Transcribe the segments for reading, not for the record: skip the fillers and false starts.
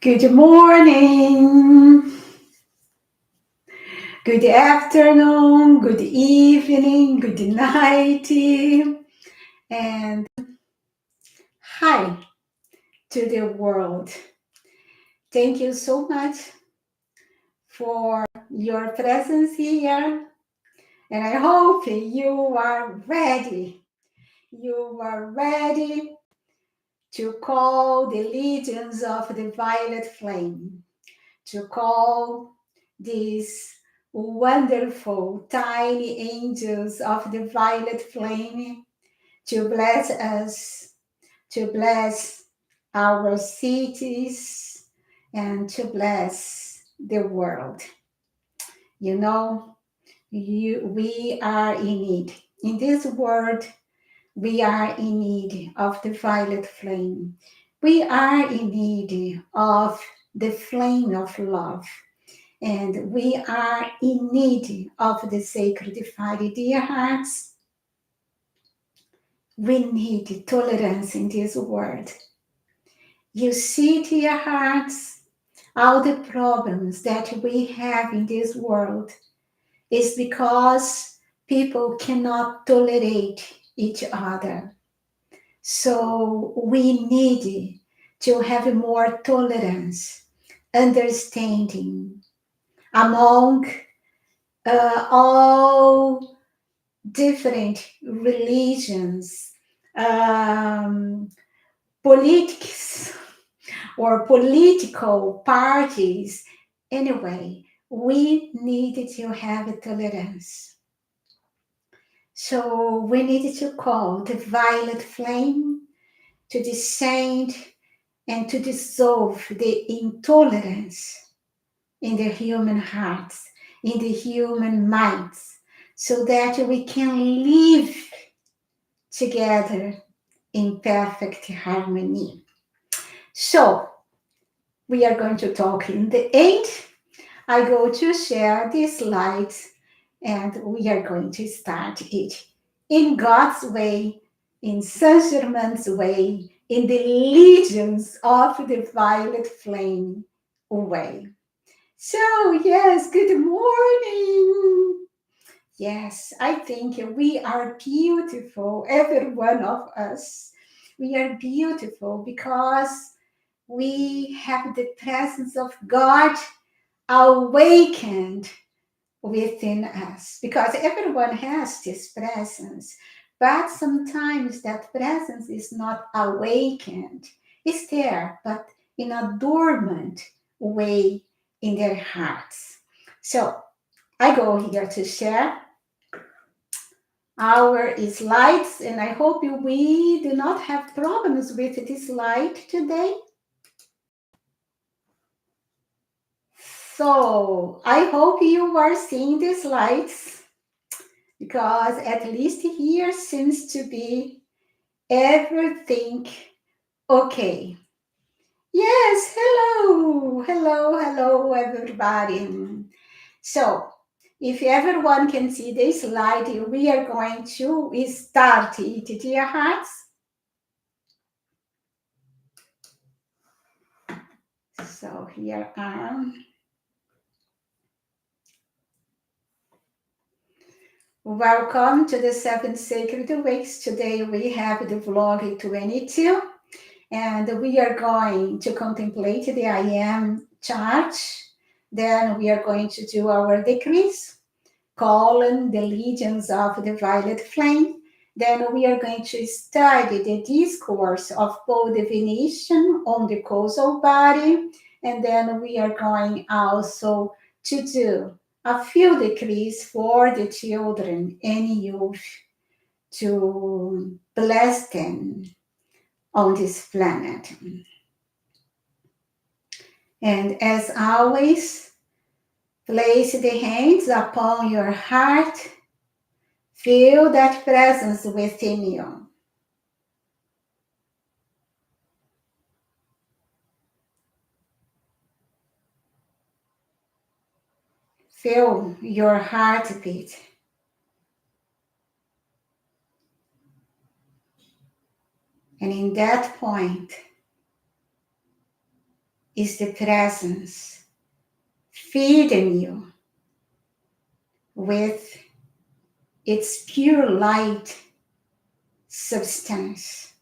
Good morning, good afternoon, good evening, good night, and hi to the world. Thank you so much for your presence here, and I hope you are ready. You are ready to call the legions of the violet flame, to call these wonderful tiny angels of the violet flame to bless us, to bless our cities, and to bless the world. You know, we are in need. In this world, we are in need of the violet flame. We are in need of the flame of love. And we are in need of the sacred fire. Dear hearts, we need tolerance in this world. You see, dear hearts, all the problems that we have in this world is because people cannot tolerate each other. So we need to have more tolerance, understanding among all different religions, um, politics, or political parties. Anyway, we need to have tolerance. So we need to call the violet flame to descend and to dissolve the intolerance in the human hearts, in the human minds, so that we can live together in perfect harmony. So, we are going to talk in the end. I go to share the slides and we are going to start it in God's way, in Saint Germain's way, in the legions of the violet flame way. So, yes, good morning. Yes, I think we are beautiful, every one of us. We are beautiful because we have the presence of God awakened within us. Because everyone has this presence, but sometimes that presence is not awakened. It's there, but in a dormant way in their hearts. So I go here to share our slides, and I hope we do not have problems with this slide today. So I hope you are seeing the slides because at least here seems to be everything okay. Yes, hello, everybody. So if everyone can see the slide, we are going to start it, dear hearts. So here are. Welcome to the 7 Sacred Weeks. Today we have the vlog 22, and we are going to contemplate the I Am charge. Then we are going to do our decrees, calling the legions of the violet flame. Then we are going to study the discourse of Paul the Venetian on the causal body. And then we are going also to do a few decrees for the children and youth to bless them on this planet. And as always, place the hands upon your heart. Feel that presence within you. Feel your heartbeat. And in that point, is the presence feeding you with its pure light substance.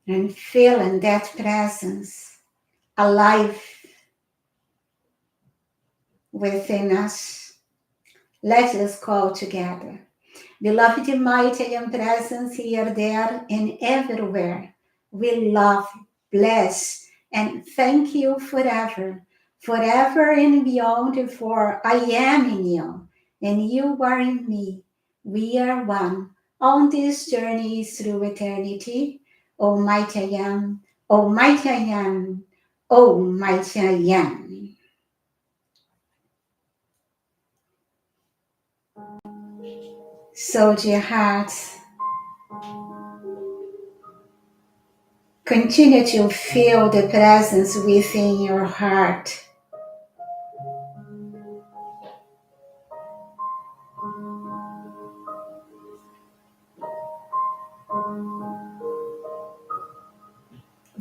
And feeling that presence alive within us, let us call together. Beloved, mighty and presence here, there, and everywhere. We love, bless, and thank you forever, forever and beyond, for I am in you, and you are in me. We are one on this journey through eternity. Almighty I am, Almighty I am, Almighty I am. So, dear hearts, continue to feel the presence within your heart.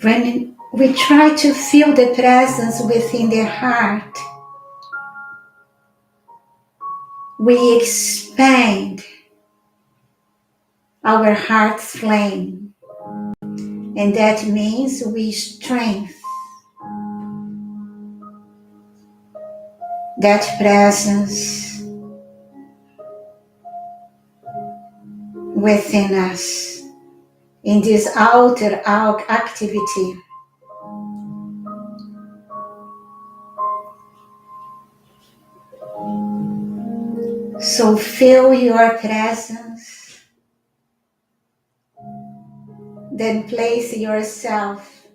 When we try to feel the presence within the heart, we expand our heart's flame, and that means we strengthen that presence within us in this outer activity. So feel your presence, then place yourself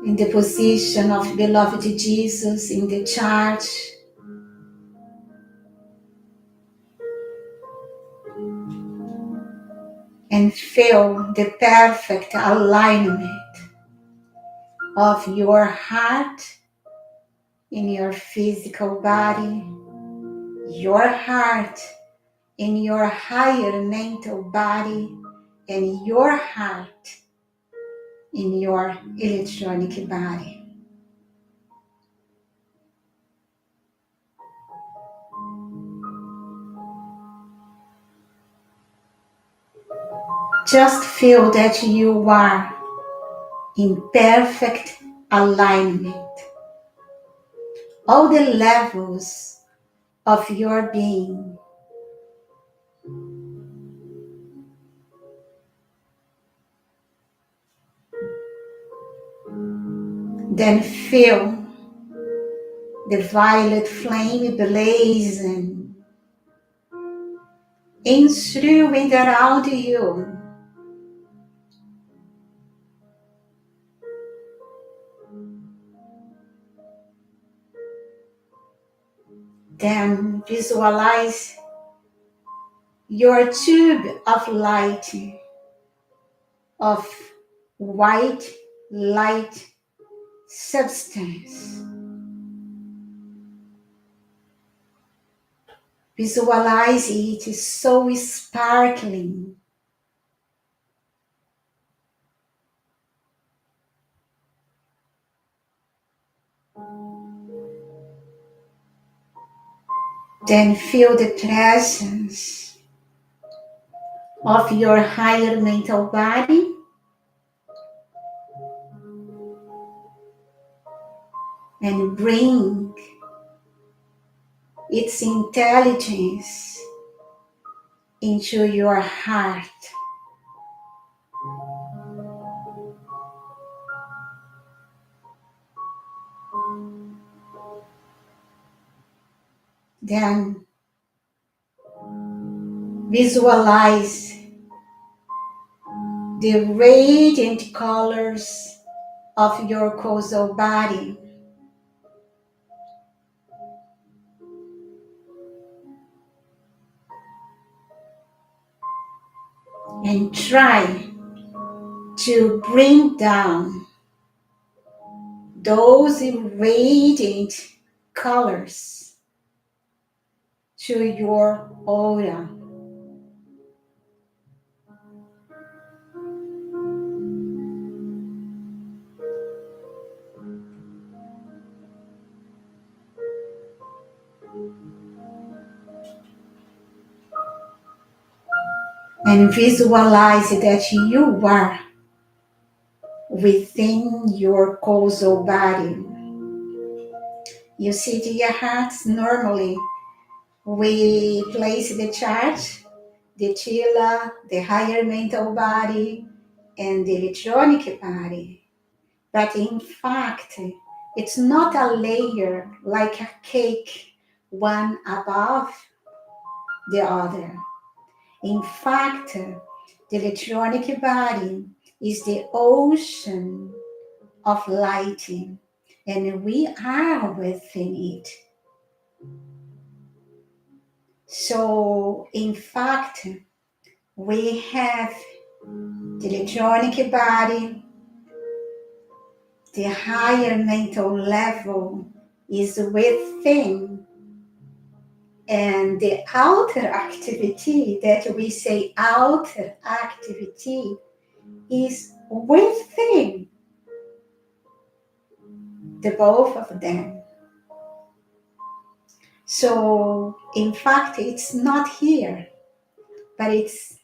in the position of beloved Jesus in the church, and feel the perfect alignment of your heart in your physical body, your heart in your higher mental body, and your heart in your electronic body. Just feel that you are in perfect alignment. All the levels of your being. Then feel the violet flame blazing in, through, and around you. Then visualize your tube of light, of white light substance. Visualize it so sparkling. Then feel the presence of your higher mental body, and bring its intelligence into your heart. Then visualize the radiant colors of your causal body. And try to bring down those radiant colors to your aura. And visualize that you are within your causal body. You sit in your hearts. Normally, we place the charge, the chila, the higher mental body, and the electronic body. But in fact, it's not a layer like a cake, one above the other. In fact, the electronic body is the ocean of lighting, and we are within it. So, in fact, we have the electronic body, the higher mental level is within, and the outer activity that we say outer activity is within the both of them. So, in fact, it's not here, but it's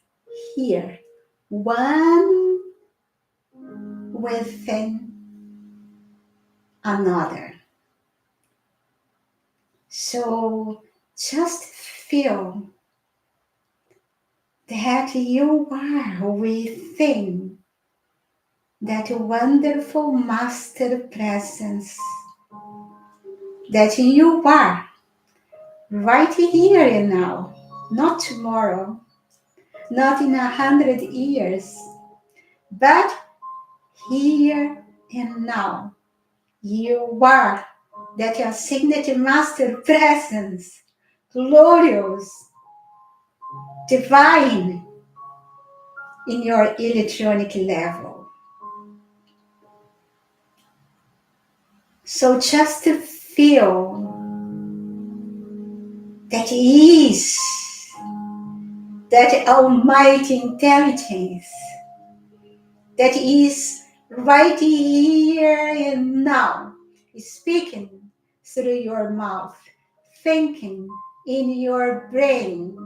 here. One within another. So, just feel that you are within that wonderful master presence, that you are right here and now, not tomorrow, not in 100 years, but here and now. You are that ascended master presence, glorious, divine in your electronic level. So just to feel that is that almighty intelligence that is right here and now, speaking through your mouth, thinking in your brain,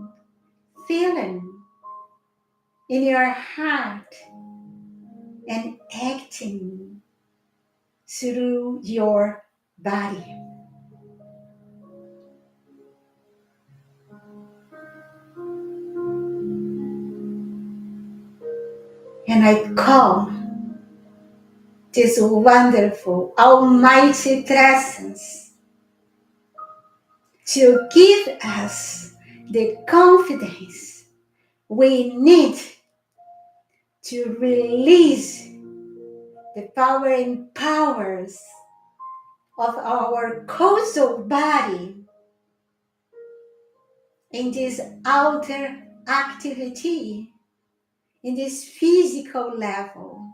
feeling in your heart, and acting through your body. And I call this wonderful, almighty presence to give us the confidence we need to release the power and powers of our causal body in this outer activity, in this physical level,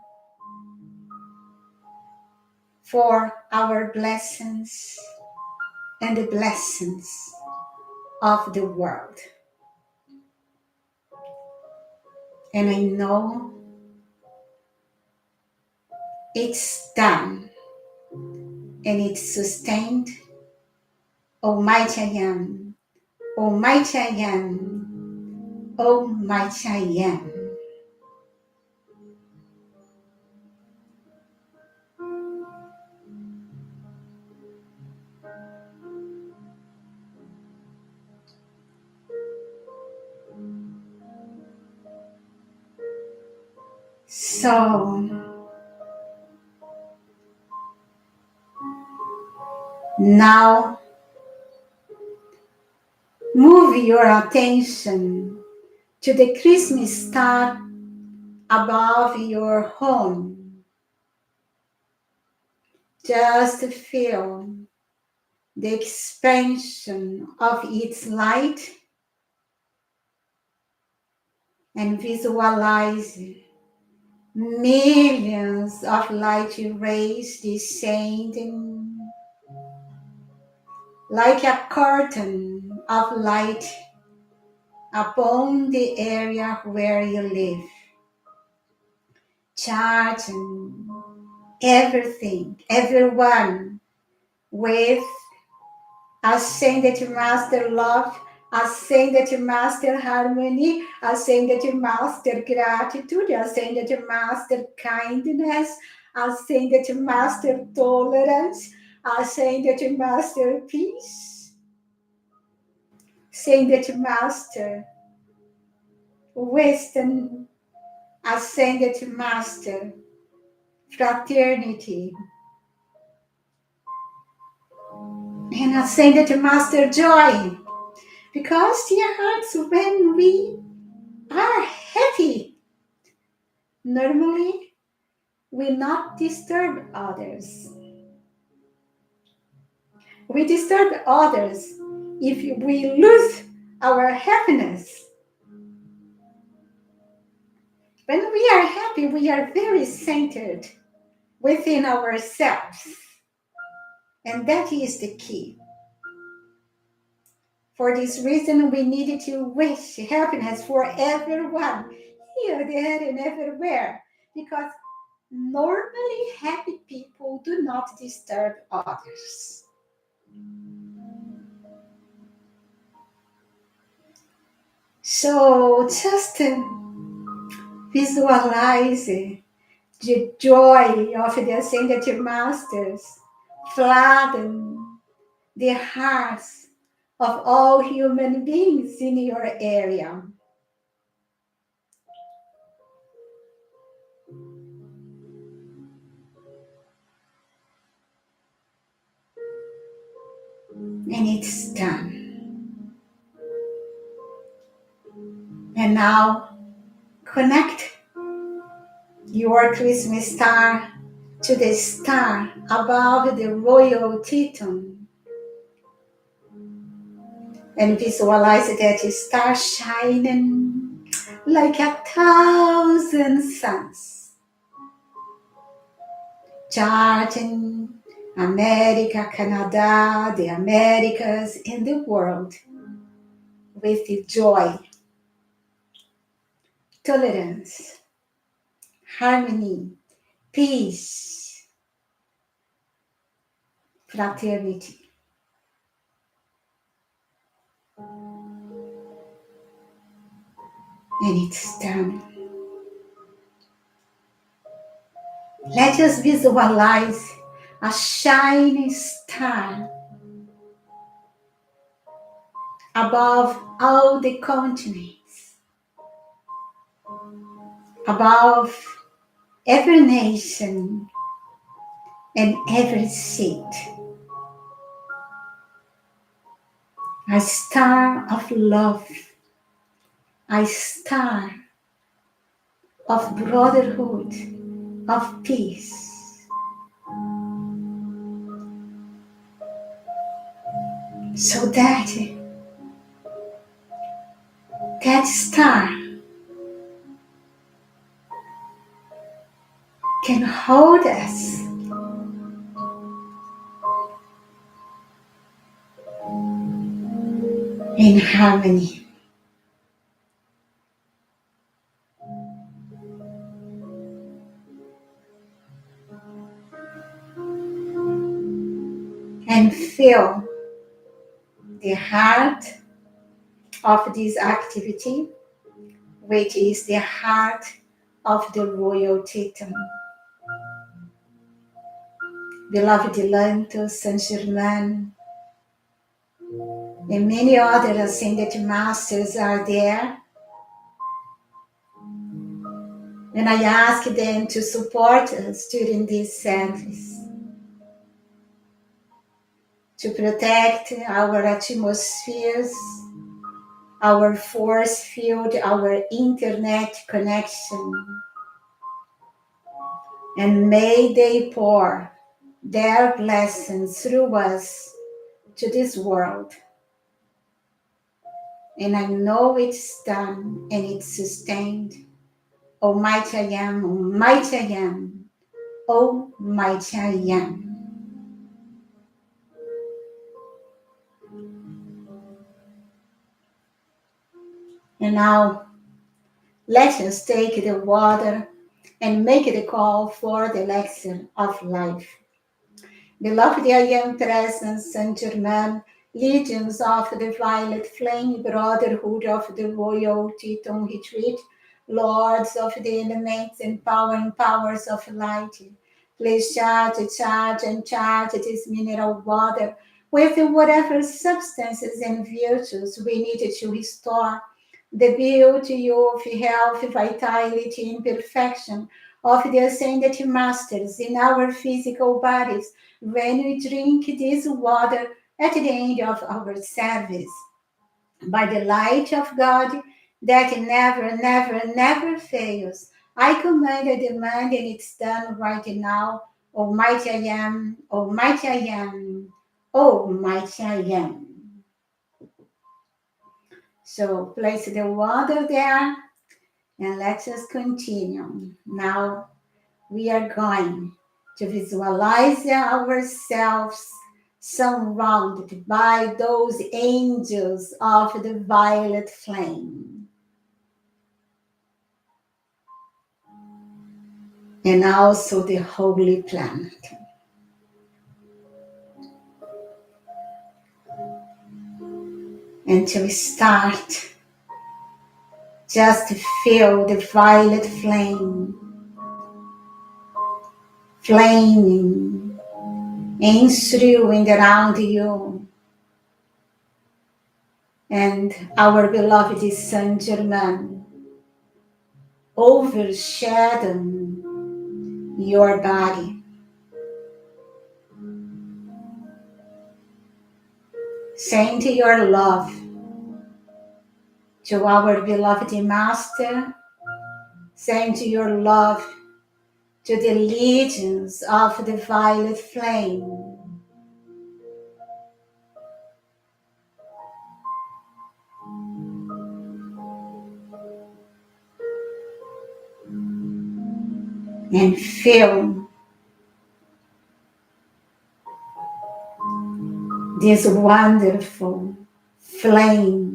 for our blessings and the blessings of the world. And I know it's done and it's sustained. Almighty I am, Almighty I am, Almighty I am. So now move your attention to the Christmas star above your home. Just feel the expansion of its light and visualize millions of light rays descending like a curtain of light upon the area where you live, charging everything, everyone with Ascended Master Love, Ascended Master Harmony, Ascended Master Gratitude, Ascended Master Kindness, Ascended Master Tolerance, Ascended Master Peace, Ascended Master Wisdom, Ascended Master Fraternity, and Ascended Master Joy. Because, dear hearts, when we are happy, normally we not disturb others. We disturb others if we lose our happiness. When we are happy, we are very centered within ourselves. And that is the key. For this reason, we need to wish happiness for everyone, here, there, and everywhere. Because normally happy people do not disturb others. So just visualize the joy of the Ascended Masters flatten the hearts of all human beings in your area. And it's done. And now connect your Christmas star to the star above the royal Teton. And visualize that star shining like 1,000 suns, charging America, Canada, the Americas, and the world with joy, tolerance, harmony, peace, fraternity. And it's done. Let us visualize a shining star above all the continents, above every nation and every seat. A star of love, a star of brotherhood, of peace. So that star can hold us in harmony. And feel the heart of this activity, which is the heart of the royal Teton. Beloved Lanto, Saint Germain, and many other ascended masters are there. And I ask them to support us during this service, to protect our atmospheres, our force field, our internet connection. And may they pour their blessings through us to this world. And I know it's done and it's sustained. Almighty I am, Almighty I am, Almighty I am. And now, let us take the water and make the call for the elixir of life. Beloved I am presence, Saint Germain, Legions of the violet flame, brotherhood of the royal Teton retreat, lords of the elements, empowering powers of light. Please charge, and charge this mineral water with whatever substances and virtues we need to restore the beauty of health, vitality, and perfection of the ascended masters in our physical bodies when we drink this water at the end of our service. By the light of God that never, never, never fails, I command, I demand, and it's done right now. Almighty I am, Almighty I am, Almighty I am. So place the water there and let us continue. Now we are going to visualize ourselves surrounded by those angels of the violet flame. And also the holy planet. And to start, just feel the violet flame flaming in through and around you. And our beloved Saint Germain overshadowing your body. Send your love to our beloved Master. Send your love to the legions of the violet flame. And feel this wonderful flame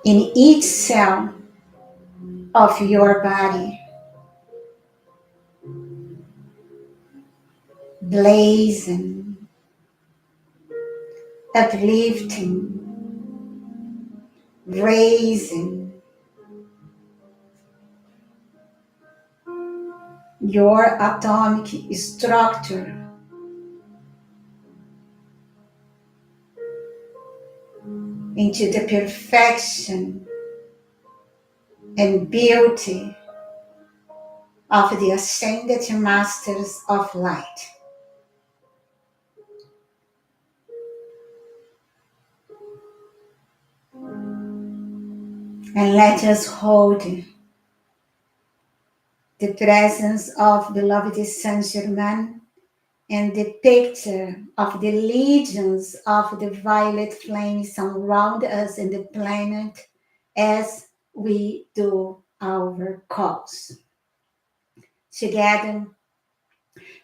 in each cell of your body, blazing, uplifting, raising your atomic structure into the perfection and beauty of the ascended masters of light. And let us hold the presence of beloved Saint Germain and the picture of the legions of the violet flame surround us in the planet as we do our calls. Together,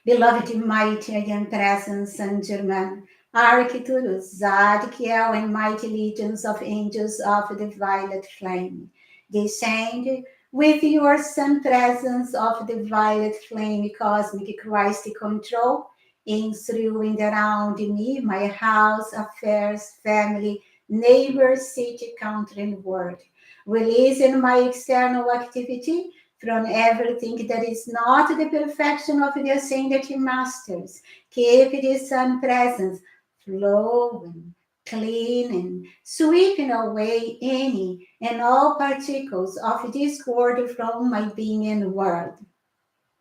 beloved mighty and present Saint Germain, Arcturus, Zadkiel, and mighty legions of angels of the violet flame, descend with your sun presence of the violet flame, cosmic Christ control, in, through, and around me, my house, affairs, family, neighbors, city, country, and world. Releasing my external activity from everything that is not the perfection of the ascended masters. Keep the sun presence flowing, cleaning, sweeping away any and all particles of discord from my being and world,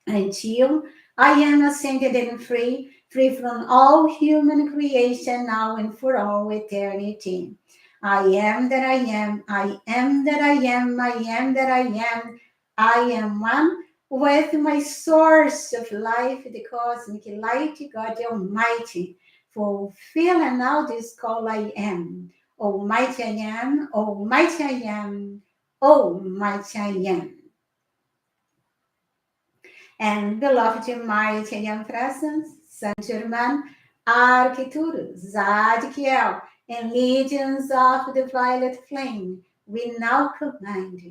until I am ascended and free, free from all human creation now and for all eternity. I am that I am, I am that I am, I am that I am one with my source of life, the cosmic light, God Almighty, fulfilling now this call I am. Almighty I am, Almighty I am, Almighty I am. And beloved mighty and presence, Saint Germain, Arcturus, Zadkiel, and legions of the violet flame, we now command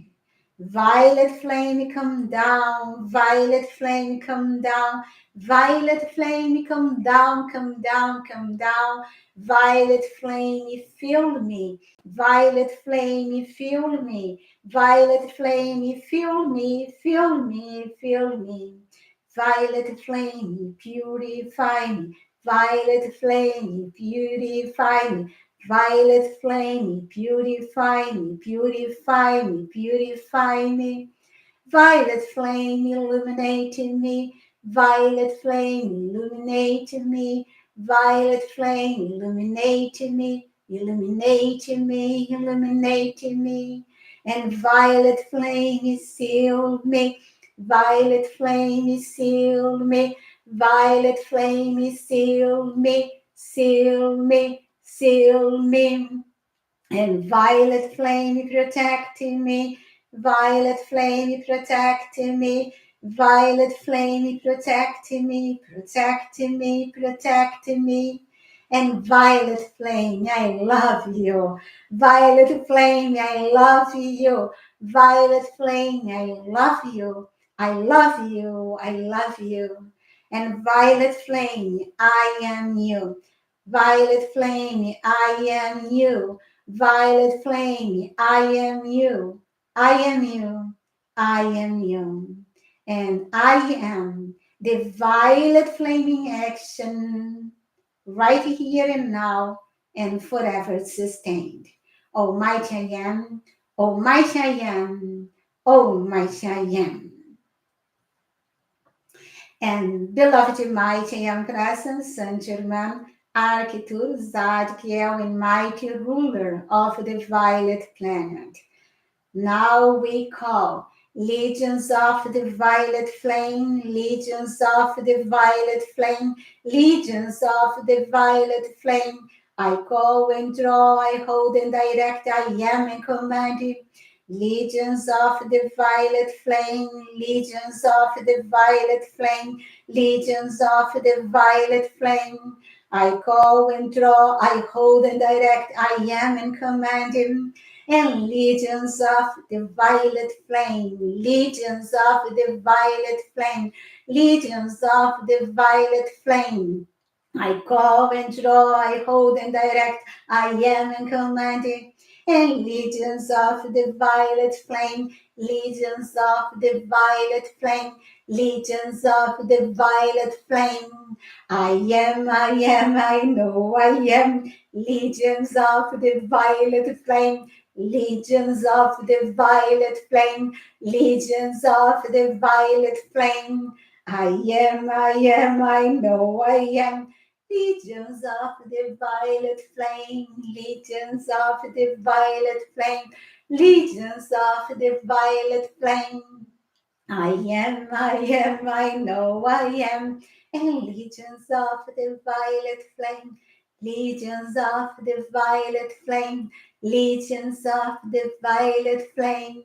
Violet flame, come down. Violet flame, come down. Violet flame, come down, come down, come down. Violet flame, fill me. Violet flame, fill me. Violet flame, fill me, fill me, fill me. Violet flame, purify me. Violet flame, purify me. Violet flame, purify me, purify me, purify me. Violet flame, illuminate me. Violet flame, illuminate me. Violet flame, illuminate me. Illuminate me, illuminate me. And violet flame, seal me. Violet flame, seal me. Violet flame, seal me. Seal me, seal me. And violet flame protecting me, violet flame protecting me, violet flame protecting me, protecting me, protecting me. And violet flame, I love you. Violet flame, I love you. Violet flame, I love you. I love you. I love you. And violet flame, I am you. Violet flame, I am you. Violet flame, I am you. I am you. I am you. And I am the violet flaming action right here and now and forever sustained. Almighty I am, Almighty I am, Almighty I am. And beloved mighty and present Saint Germain, Architect Zadkiel and mighty ruler of the violet planet. Now we call legions of the violet flame, legions of the violet flame, legions of the violet flame. I call and draw, I hold and direct, I am and command you. Legions of the violet flame, legions of the violet flame, legions of the violet flame. I call and draw, I hold and direct, I am and command him. And legions of the violet flame, legions of the violet flame, legions of the violet flame. I call and draw, I hold and direct, I am and commanding. And legions of the violet flame, legions of the violet flame, legions of the violet flame. I know I am. Legions of the violet flame, legions of the violet flame, legions of the violet flame. I know I am. Legions of the violet flame, legions of the violet flame, legions of the violet flame. I know I am. And legions of the violet flame, legions of the violet flame, legions of the violet flame.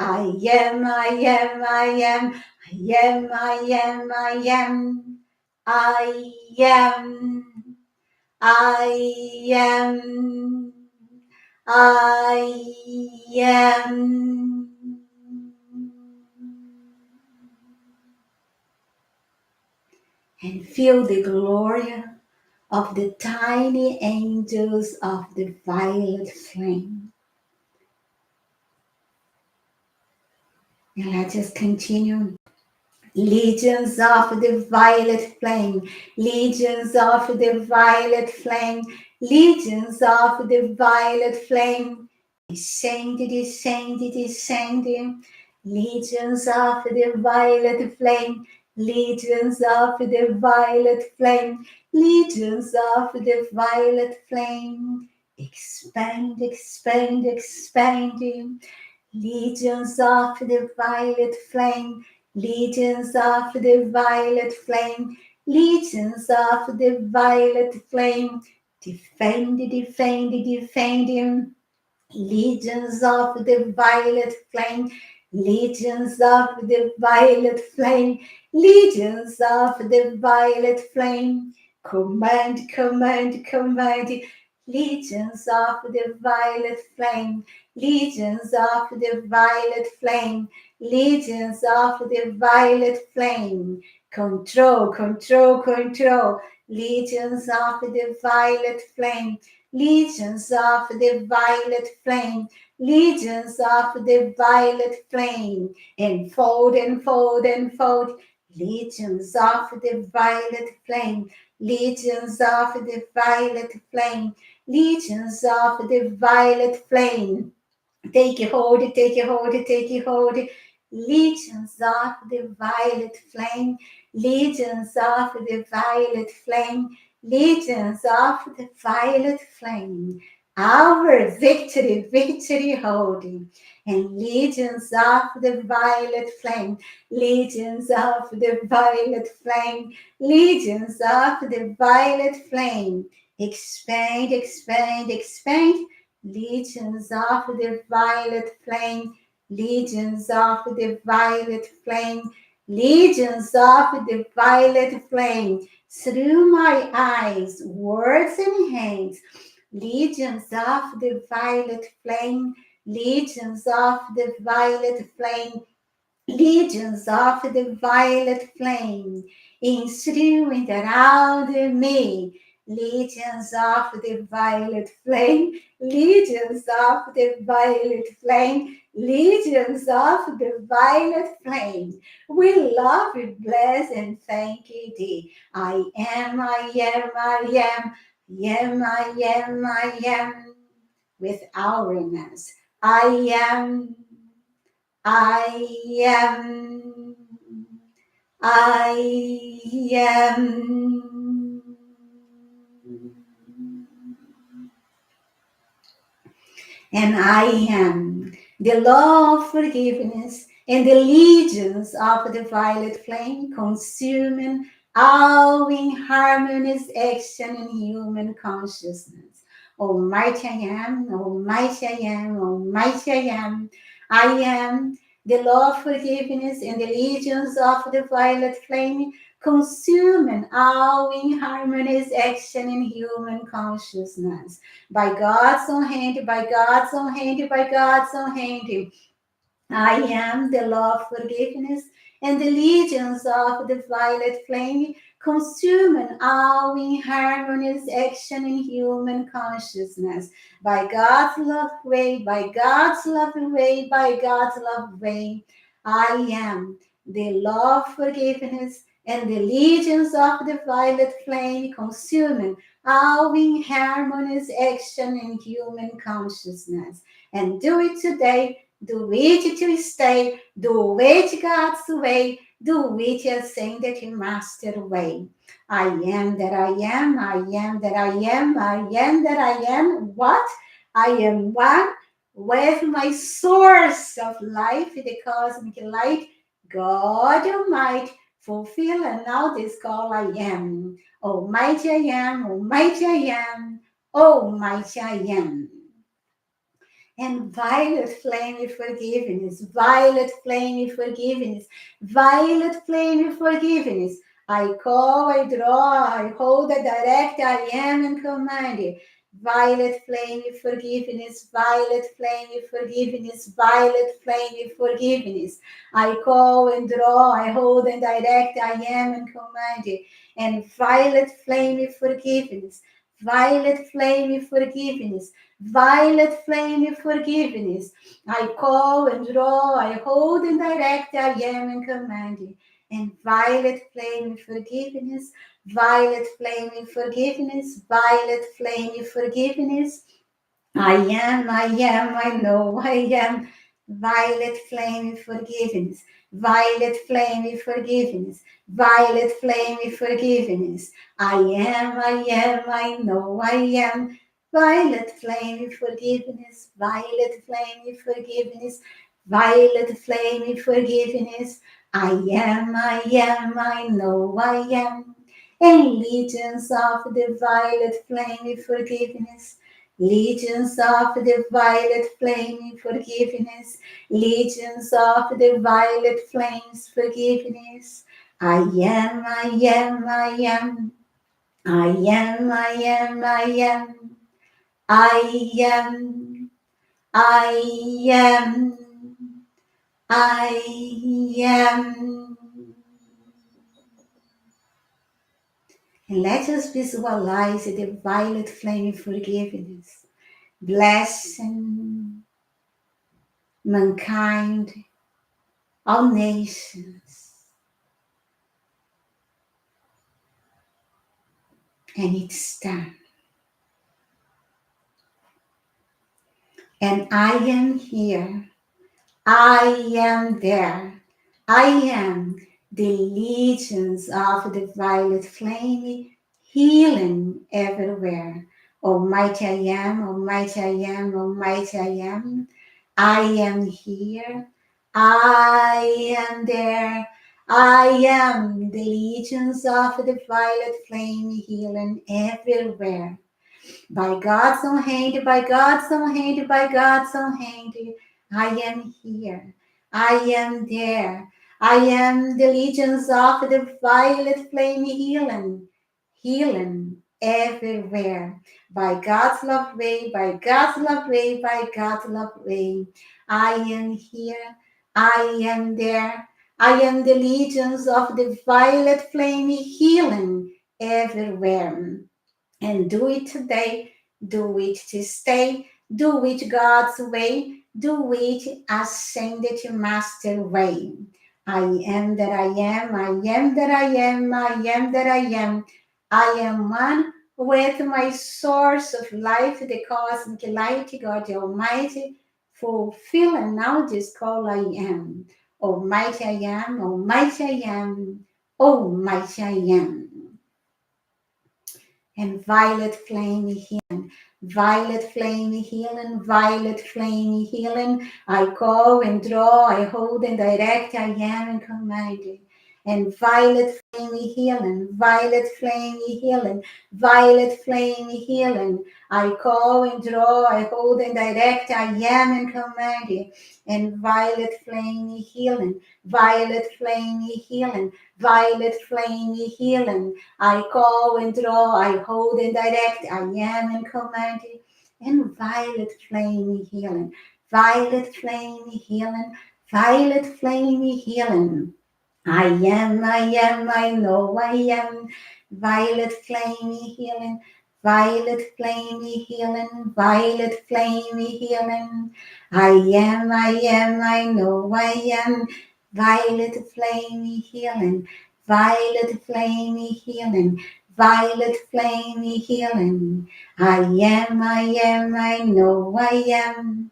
I am, I am, I am, I am, I am, I am, I am, I am, I am. And feel the glory of the tiny angels of the violet flame. And let us continue. Legions of the violet flame, legions of the violet flame, legions of the violet flame. Descend, descend, descend. Legions of the violet flame, legions of the violet flame, legions of the violet flame. Expand, expand, expanding. Legions of the violet flame, legions of the violet flame, legions of the violet flame. Defend, defend, defend him. Legions of the violet flame, legions of the violet flame, legions of the violet flame. Command, command, command. Legions of the violet flame, legions of the violet flame, legions of the violet flame. Control, control, control, legions of the violet flame, legions of the violet flame, legions of the violet flame. Enfold, enfold, enfold, legions of the violet flame, legions of the violet flame, legions of the violet flame. Take a hold, take a hold, take a hold. Legions of the violet flame, legions of the violet flame, legions of the violet flame. Our victory, victory holding. And legions of the violet flame, legions of the violet flame, legions of the violet flame. Expand, expand, expand. Legions of the violet flame, legions of the violet flame, legions of the violet flame. Through my eyes, words and hands, legions of the violet flame, legions of the violet flame, legions of the violet flame, in through and around me, legions of the violet flame, legions of the violet flame, legions of the violet flame. We love you, bless and thank you, thee. I am, I am, I am, am, I am, I am, with ourness. I am. I am, I am. And I am the law of forgiveness and the legions of the violet flame consuming all inharmonious action in human consciousness. Almighty I am, Almighty I am, Almighty I am. I am the law of forgiveness and the legions of the violet flame consuming all inharmonious action in human consciousness. By God's own hand, by God's own hand, by God's own hand. I am the law of forgiveness and the legions of the violet flame, consuming all inharmonious action in human consciousness. By God's love way, by God's love way, by God's love way, I am the law of forgiveness and the legions of the violet flame, consuming all inharmonious action in human consciousness. And do it today. Do it to stay, do it God's way, do it ascended master way. I am that I am, I am that I am, I am that I am. What? I am one with my source of life, the cosmic light, God Almighty, fulfill and now this call I am. Almighty I am, Almighty I am, Almighty I am. And violet flame forgiveness, violet flame forgiveness, violet flame forgiveness. I call, I draw, I hold, I direct, I am and command. Violet flame forgiveness, violet flame forgiveness, violet flame forgiveness. I call and draw, I hold and direct, I am and command. And violet flame forgiveness, violet flame forgiveness, violet flame forgiveness. I call and draw, I hold and direct, I am and command. And violet flame forgiveness, violet flame forgiveness, violet flame forgiveness. I am, I know I am. Violet flame forgiveness, violet flame forgiveness, violet flame forgiveness. I know I am. Violet flame forgiveness, violet flame forgiveness, violet flame forgiveness. I know I am. And legions of the violet flame forgiveness, legions of the violet flame forgiveness, legions of the violet flames forgiveness. I am, I am, I am. I am, I am, I am. I am, I am. I am. And let us visualize the violet flame of forgiveness, blessing mankind, all nations. And it's done. And I am here. I am there. I am the legions of the violet flame, healing everywhere. Almighty I am, Almighty I am, Almighty I am. I am here. I am there. I am the legions of the violet flame, healing everywhere. By God's own hand, by God's own hand, by God's own hand, I am here. I am there. I am the legions of the violet flame healing, healing everywhere. By God's love way, by God's love way, by God's love way. I am here. I am there. I am the legions of the violet flame healing everywhere. And do it today, do it to stay, do it God's way, do it ascended to master way. I am that I am, I am that I am, I am that I am. I am one with my source of life, the cosmic light, God the Almighty, fulfilling now this call I am. Almighty I am, Almighty I am, Almighty I am. And violet flame healing, violet flame healing, violet flame healing. I call and draw, I hold and direct, I am and command. And violet flame healing, violet flame healing, violet flame healing. I call and draw, I hold and direct, I am and command. And violet flame healing, violet flame healing, violet flame healing. I call and draw, I hold and direct, I am and command. And violet flame healing, violet flame healing, violet flame healing. I am, I know I am. Violet flame healing, violet flame healing, violet flame healing. I am, I know I am. Violet flame healing, violet flame healing, violet flame healing. I am, I know I am.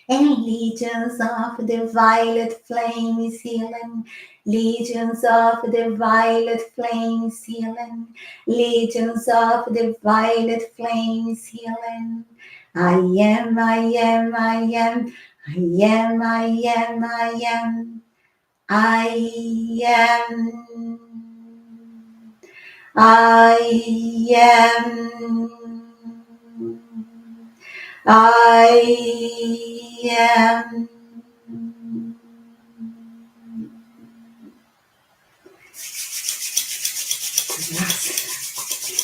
And legions of the violet flame is healing, legions of the violet flame is healing, legions of the violet flame is healing. I am, I am, I am, I am, I am, I am, I am, I am. I am.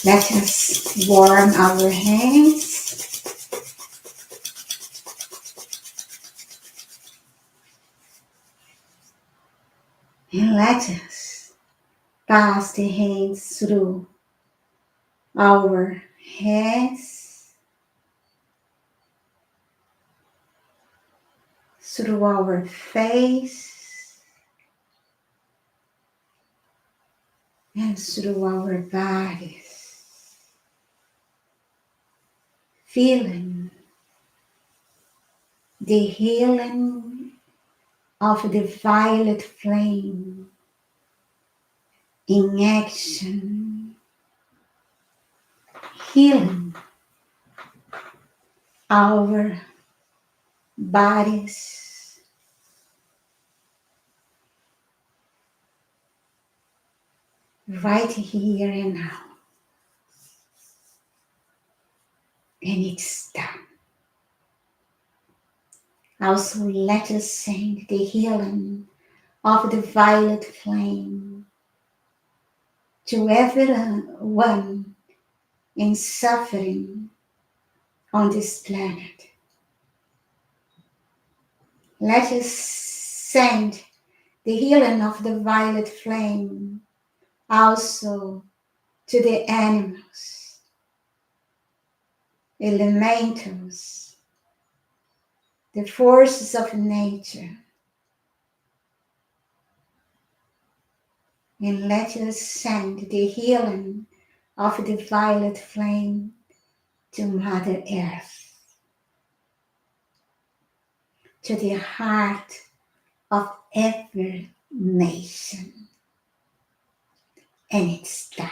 Let us warm our hands. And let us pass the hands through our heads, through our face, and through our bodies, feeling the healing of the violet flame in action, healing our bodies, right here and now. And it's done. Also, let us send the healing of the violet flame to everyone in suffering on this planet. Let us send the healing of the violet flame also to the animals, elementals, the forces of nature. And let us send the healing of the violet flame to Mother Earth, to the heart of every nation. And it's done.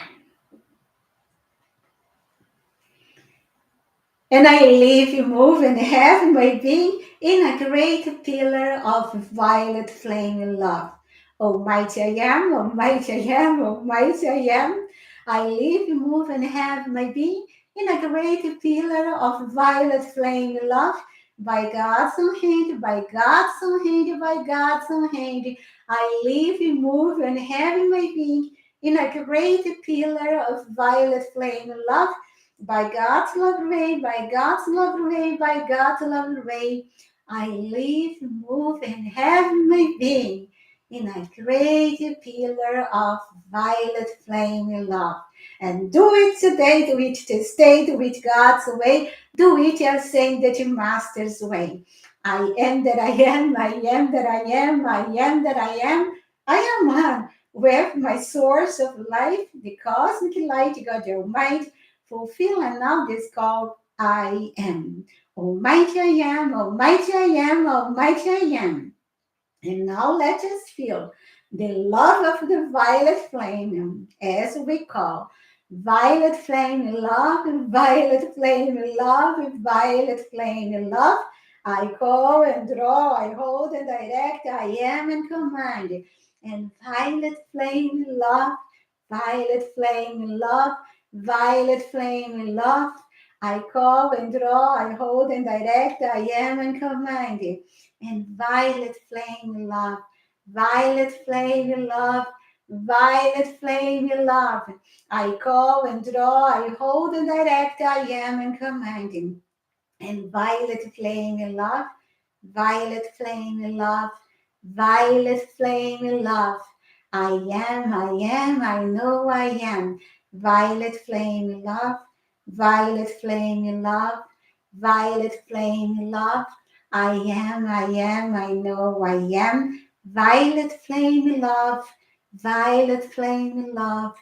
And I live, move, and have my being in a great pillar of violet flame love. Almighty I am, Almighty I am, Almighty I am. I live, move, and have my being in a great pillar of violet flame love. By God's own hand, by God's own hand, by God's own hand. I live, move, and have my being in a great pillar of violet flame love. By God's love way, by God's love way, by God's love way, I live, move, and have my being in a great pillar of violet flame love. And do it today, do it this day, do it God's way, do it as saying that your Master's way. I am that I am, I am that I am, I am that I am. I am one with my source of life, the cosmic light, God Almighty, fulfill and now this call I am. Almighty I am, Almighty I am, Almighty I am. And now let us feel the love of the violet flame, as we call violet flame love, violet flame love, violet flame love. I call and draw, I hold and direct, I am and command. And violet flame love, violet flame love, violet flame love. I call and draw, I hold and direct, I am and command. And violet flame love, violet flame love, violet flame love. I call and draw, I hold and direct, I am and commanding. And violet flame love, violet flame love, violet flame love. I am, I know I am. Violet flame love, violet flame love, violet flame love. I am, I know I am. Violet flame love, violet flame love,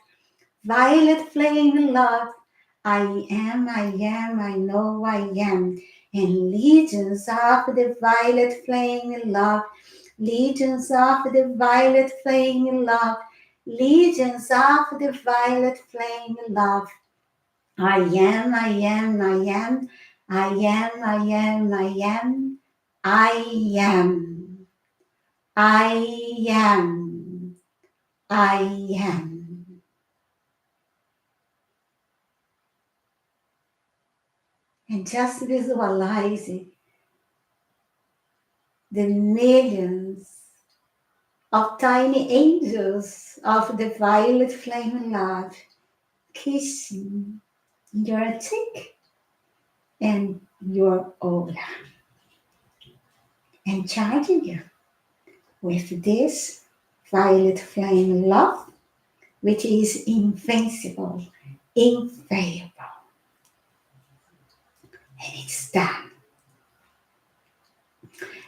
violet flame love. I know I am. And legions of the violet flame love, legions of the violet flame love, legions of the violet flame love. I am, I am, I am, I am, I am, I am, I am, I am, I am. And just visualizing the millions of tiny angels of the violet flame love kissing your cheek and your aura and charging you with this violet flame love, which is invincible, inviolable, and it's done.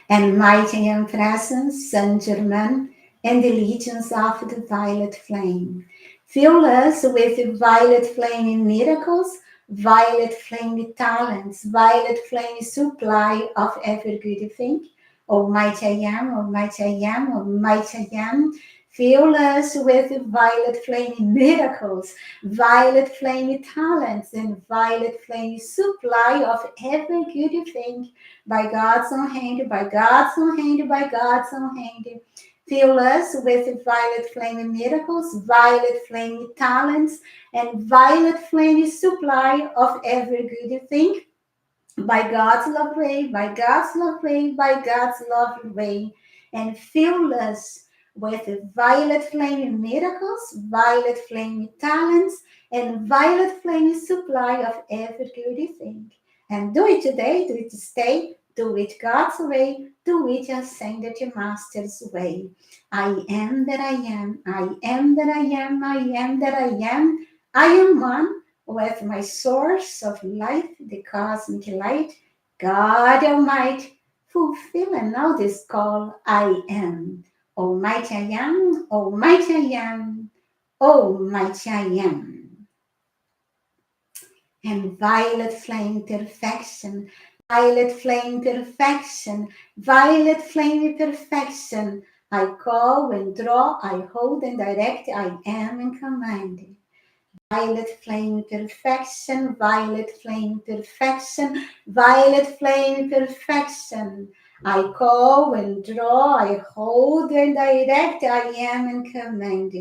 And mighty in presence, Saint Germain, and the legions of the violet flame. Fill us with the violet flame in miracles, violet flame talents, violet flame supply of every good thing. Almighty I am, Almighty I am, Almighty I am. Fill us with the violet flame miracles, violet flame talents, and violet flame supply of every good thing by God's own hand, by God's own hand, by God's own hand. Fill us with violet flame miracles, violet flame talents, and violet flame supply of every good thing by God's love way, by God's love way, by God's love way, and fill us with violet flame miracles, violet flame talents, and violet flame supply of every good thing. And do it today, do it to stay, Do it God's way. Do it ascended Master's way. I am that I am. I am that I am. I am that I am. I am one with my source of life, the cosmic light, God Almighty, fulfilling all this call. I am. Almighty I am. Almighty I am. Almighty I am. And violet flame perfection, violet flame perfection, violet flame perfection. I call and draw, I hold and direct, I am and command. Violet flame perfection, violet flame perfection, violet flame perfection. I call and draw, I hold and direct, I am and command.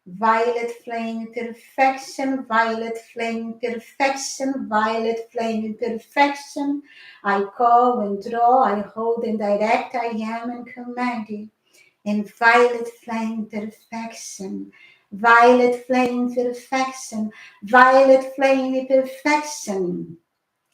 Violet flame perfection, violet flame perfection, violet flame perfection. I call and draw, I hold and direct, I am and command. And violet flame perfection, violet flame perfection, violet flame perfection.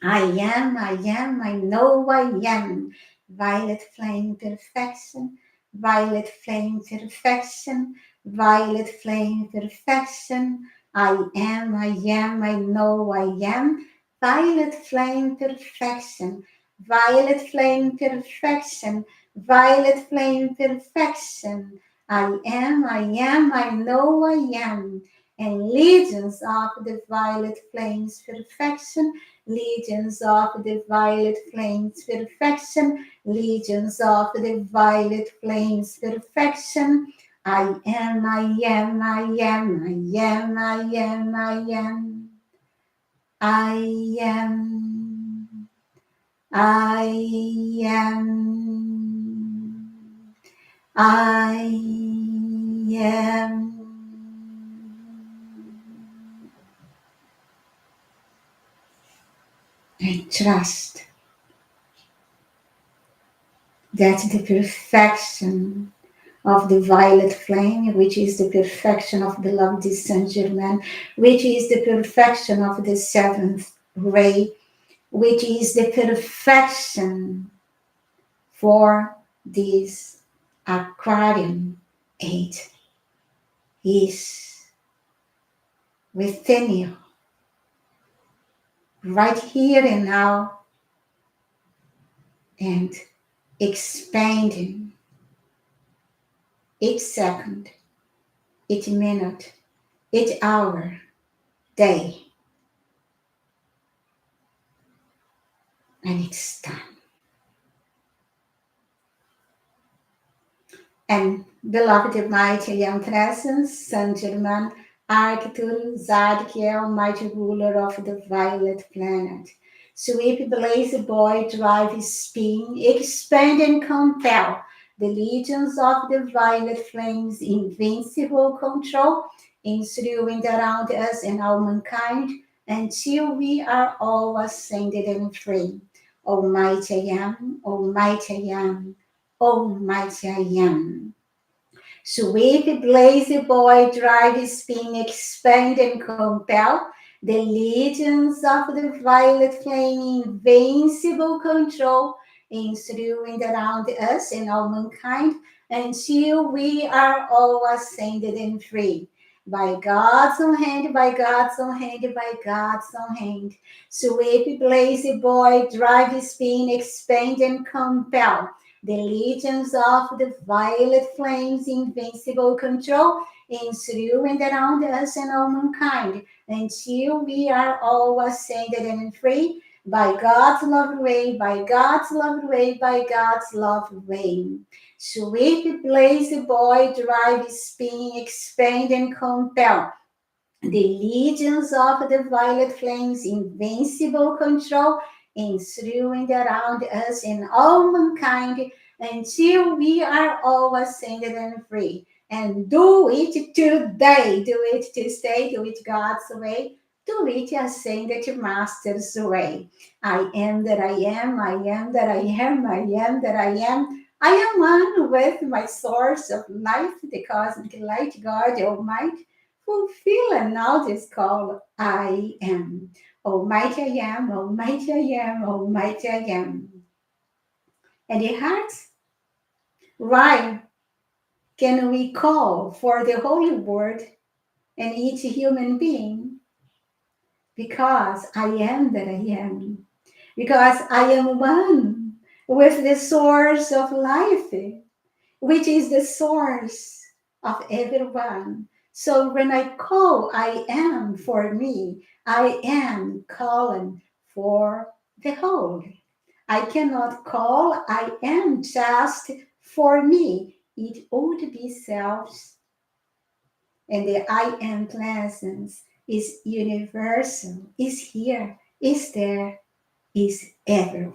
I am, I know I am. Violet flame perfection, violet flame perfection, violet flame perfection. I am, I know I am. Violet flame perfection, violet flame perfection, violet flame perfection. I know I am. And legions of the violet flames perfection, legions of the violet flames perfection, legions of the violet flames perfection. I am, I am, I am, I am, I am, I am. I am, I am, I am. And trust that the perfection of the violet flame, which is the perfection of beloved Saint Germain, which is the perfection of the seventh ray, which is the perfection for this Aquarian 8, is within you, right here and now, and expanding each second, each minute, each hour, day, and it's time. And beloved mighty young presence, Saint Germain, Arctur, Zadkiel, mighty ruler of the violet planet. Sweep, blaze, boy, drive, spin, expand and compel the legions of the violet flames, invincible control, enthroned around us and all mankind, until we are all ascended and free. Almighty I am, Almighty I am, Almighty I am. Sweep, blaze, boy, drive, spin, expand, and compel the legions of the violet flame, invincible control, enthroned around us and all mankind, until we are all ascended and free. By God's own hand, by God's own hand, by God's own hand. Sweep, blaze, boy, drive, spin, expand, and compel the legions of the violet flames, invincible control, enthroned around us and all mankind, until we are all ascended and free by God's love way, by God's love way, by God's love way. Sweep, blaze, boy, drive, spin, expand, and compel the legions of the violet flames, invincible control, enthroned around us and all mankind, until we are all ascended and free. And do it today. Do it to stay. Do it God's way. Do it ascended Master's way. I am that I am. I am that I am. I am that I am. I am one with my source of life, the cosmic light, God Almighty, fulfilling all this call. I am. Almighty I am, Almighty I am, Almighty I am. and the heart. Why can we call for the Holy Word and each human being? Because I am that I am. Because I am one with the source of life, which is the source of everyone. So when I call, I am for me, I am calling for the whole. I cannot call, I am just for me. It would be self, and the I am presence is universal, is here, is there, is everywhere.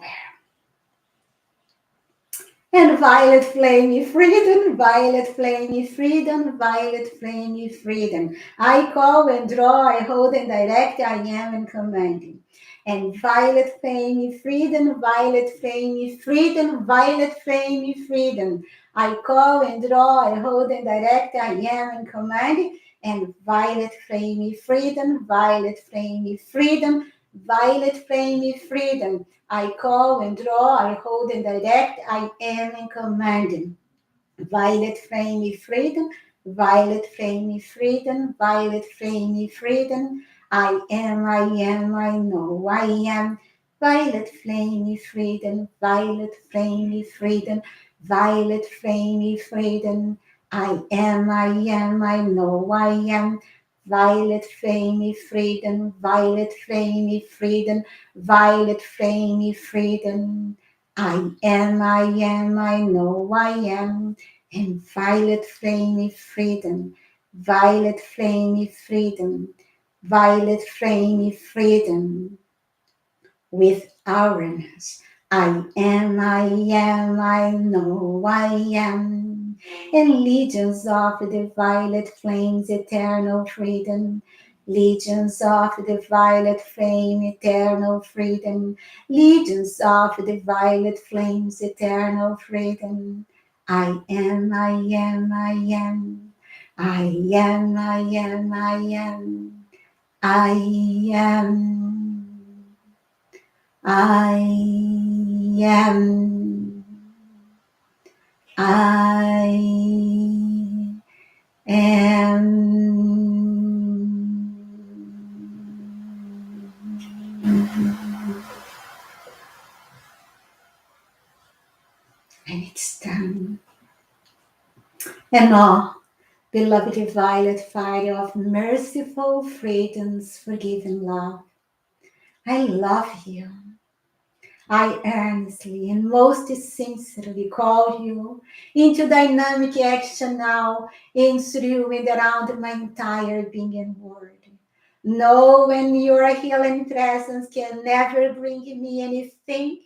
And violet flame, freedom, violet flame, freedom, violet flame, freedom. I call and draw, I hold and direct, I am and commanding. And violet flame, freedom, violet flame, freedom, violet flame, freedom. I call and draw, I hold and direct, I am and commanding. And violet flame, freedom, violet flame, freedom, violet flame, freedom. I call and draw, I hold and direct, I am and commanding. Violet flame freedom, violet flame freedom, violet flame freedom. I am, I know I am. Violet flame freedom, violet flame freedom, violet flame freedom. I know I am. Violet flame freedom, violet flame freedom, violet flame freedom. I know I am. And violet flame freedom, violet flame freedom, violet flame freedom with awareness. I know I am. And legions of the violet flames, eternal freedom. Legions of the violet flame, eternal freedom. Legions of the violet flames, eternal freedom. I am, I am, I am. I am, I am, I am. I am. I am. I am. And it's done. And now, beloved violet fire of merciful freedom's forgiven love, I love you. I earnestly and most sincerely call you into dynamic action now, in through and around my entire being and world. No, when your healing presence can never bring me anything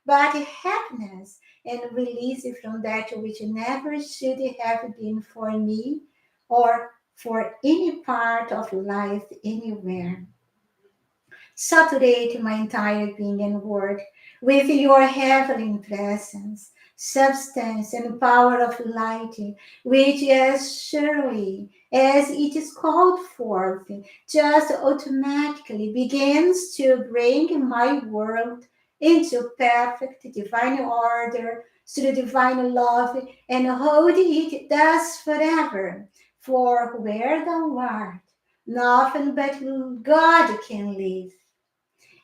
but happiness and release from that which never should have been for me or for any part of life anywhere. Saturate my entire being and word with your heavenly presence, substance, and power of light, which as surely as it is called forth, just automatically begins to bring my world into perfect divine order through divine love and hold it thus forever. For where thou art, nothing but God can live.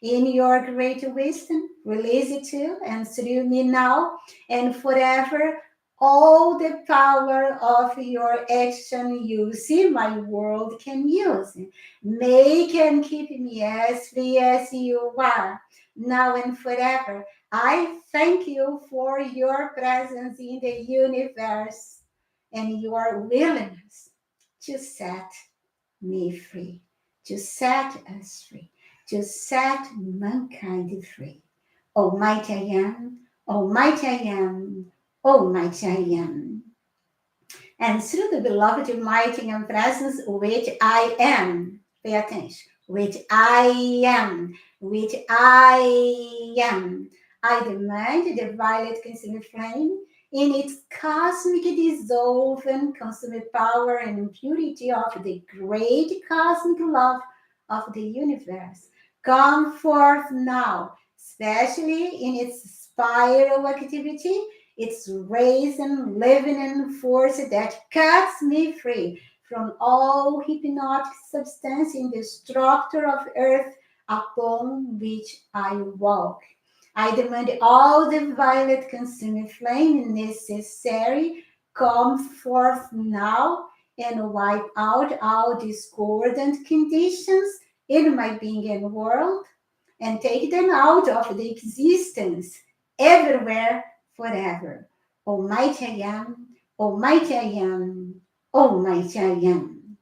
In your great wisdom, release it to and through me now and forever. All the power of your action you see my world can use. Make and keep me as free as you are, now and forever. I thank you for your presence in the universe and your willingness to set me free, to set us free, to set mankind free. Almighty I am, Almighty I am, Almighty I am. And through the beloved mighty and presence which I am, pay attention, which I am, which I am, I demand the violet consuming flame in its cosmic dissolving consuming power and purity of the great cosmic love of the universe. Come forth now especially in its spiral activity, its raising, living and force that cuts me free from all hypnotic substance in the structure of earth upon which I walk. I demand all the violet consuming flame necessary come forth now and wipe out all discordant conditions in my being and world and take them out of the existence everywhere forever. Almighty I am, Almighty I am, Almighty I am.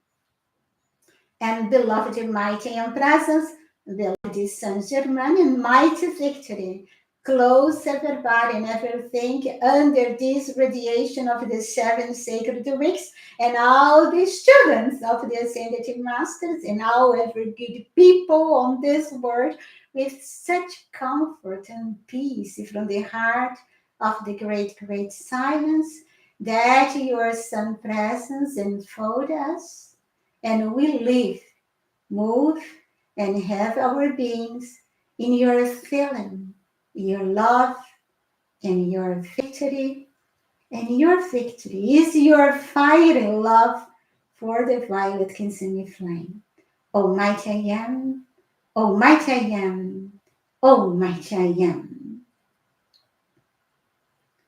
And beloved mighty and presence, beloved Saint Germain and mighty victory, close everybody and everything under this radiation of the seven sacred weeks, and all the students of the ascended masters, and all every good people on this world, with such comfort and peace from the heart of the great silence, that your sun presence enfold us, and we live, move, and have our beings in your feeling, your love, and your victory. And your victory is your fiery love for the violet consuming flame. Almighty I am, Almighty I am, Almighty I am.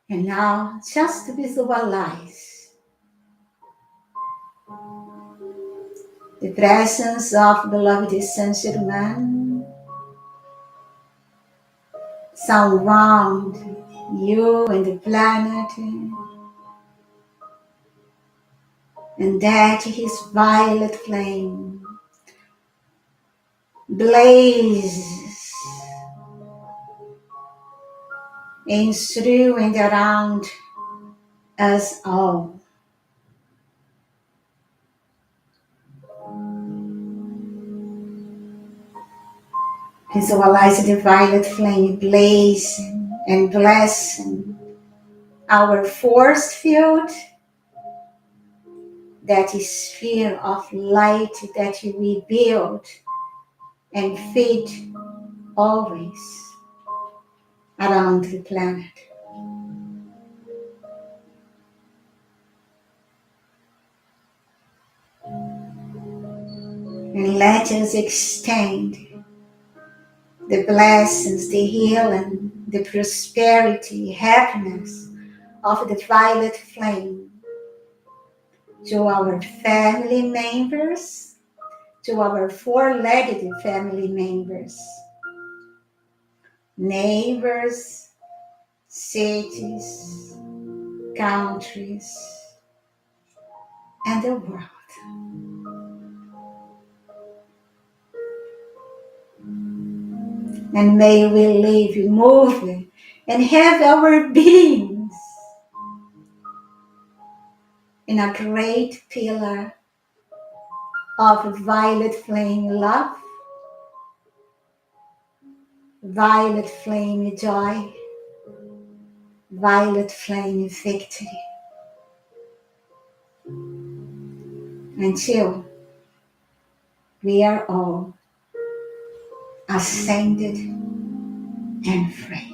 And now just visualize the presence of beloved Saint Germain surround you and the planet, and that his violet flame blazes in through and around us all. Visualize the violet flame blazing and blessing our force field, that is sphere of light that we build and feed always around the planet. And let us extend the blessings, the healing, the prosperity, happiness of the violet flame to our family members, to our four-legged family members, neighbors, cities, countries, and the world. And may we live, move, and have our beings in a great pillar of violet flame love, violet flame joy, violet flame victory, until we are all ascended and free.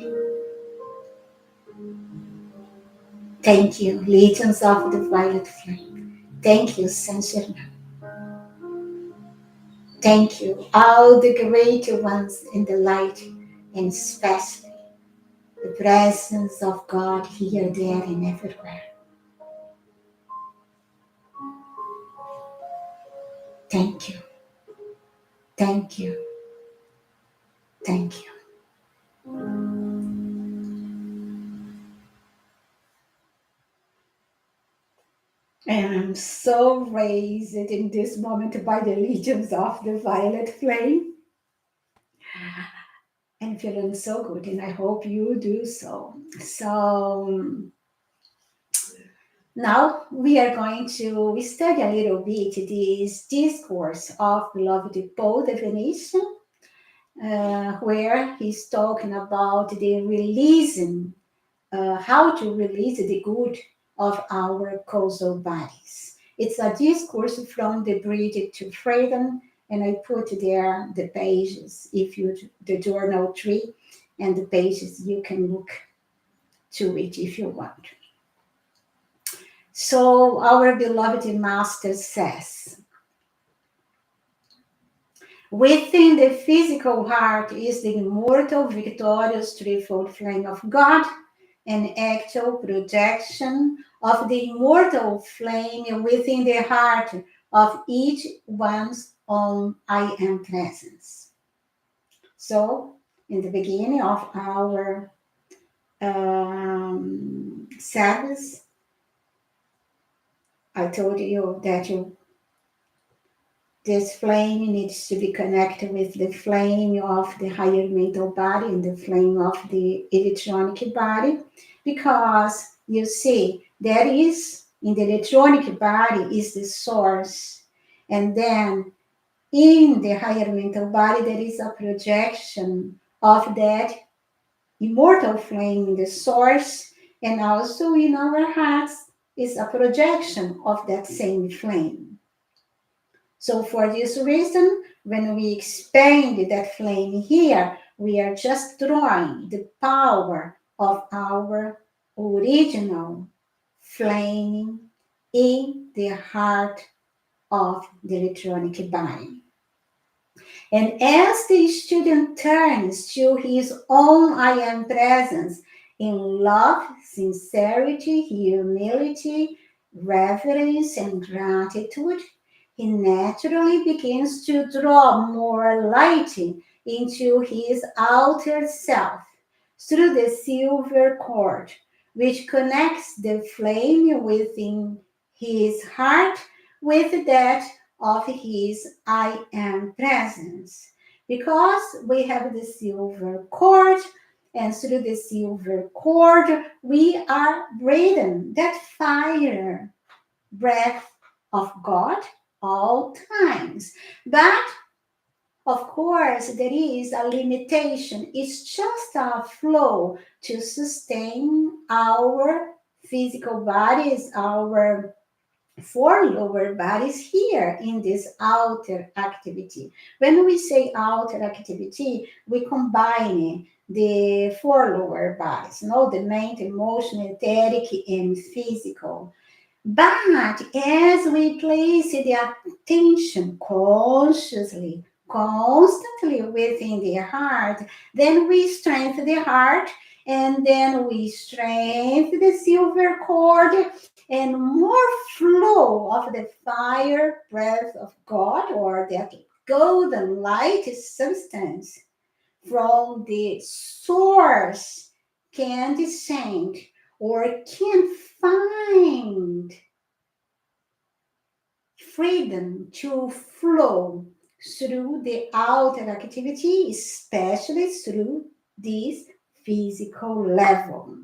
Thank you, legions of the violet flame. Thank you, Saint Germain. Thank you, all the great ones in the light, and especially the presence of God here, there, and everywhere. Thank you, thank you, thank you. And I'm so raised in this moment by the legions of the violet flame, and feeling so good, and I hope you do so. So now we are going to study a little bit this discourse of beloved Paul the Venetian, where he's talking about the releasing, how to release the good of our causal bodies. It's a discourse from the Bridge to Freedom, and I put there the pages, if you the journal tree, and the pages you can look to it if you want. So our beloved master says, within the physical heart is the immortal, victorious, threefold flame of God, an actual projection of the immortal flame within the heart of each one's own I am presence. So, in the beginning of our service, I told you that this flame needs to be connected with the flame of the higher mental body and the flame of the electronic body, because you see, there is in the electronic body is the source, and then in the higher mental body there is a projection of that immortal flame in the source, and also in our hearts is a projection of that same flame. So for this reason, when we expand that flame here, we are just drawing the power of our original flame in the heart of the electronic body. And as the student turns to his own I am presence in love, sincerity, humility, reverence, and gratitude, he naturally begins to draw more light into his outer self through the silver cord, which connects the flame within his heart with that of his I am presence. Because we have the silver cord, and through the silver cord, we are breathing that fire breath of God all times. But of course, there is a limitation. It's just a flow to sustain our physical bodies, our four lower bodies here in this outer activity. When we say outer activity, we combine the four lower bodies, the mental, emotional, etheric, and physical. But as we place the attention consciously, constantly within the heart, then we strengthen the heart, and then we strengthen the silver cord, and more flow of the fire breath of God, or that golden light substance from the source can descend or can find freedom to flow through the outer activity, especially through this physical level.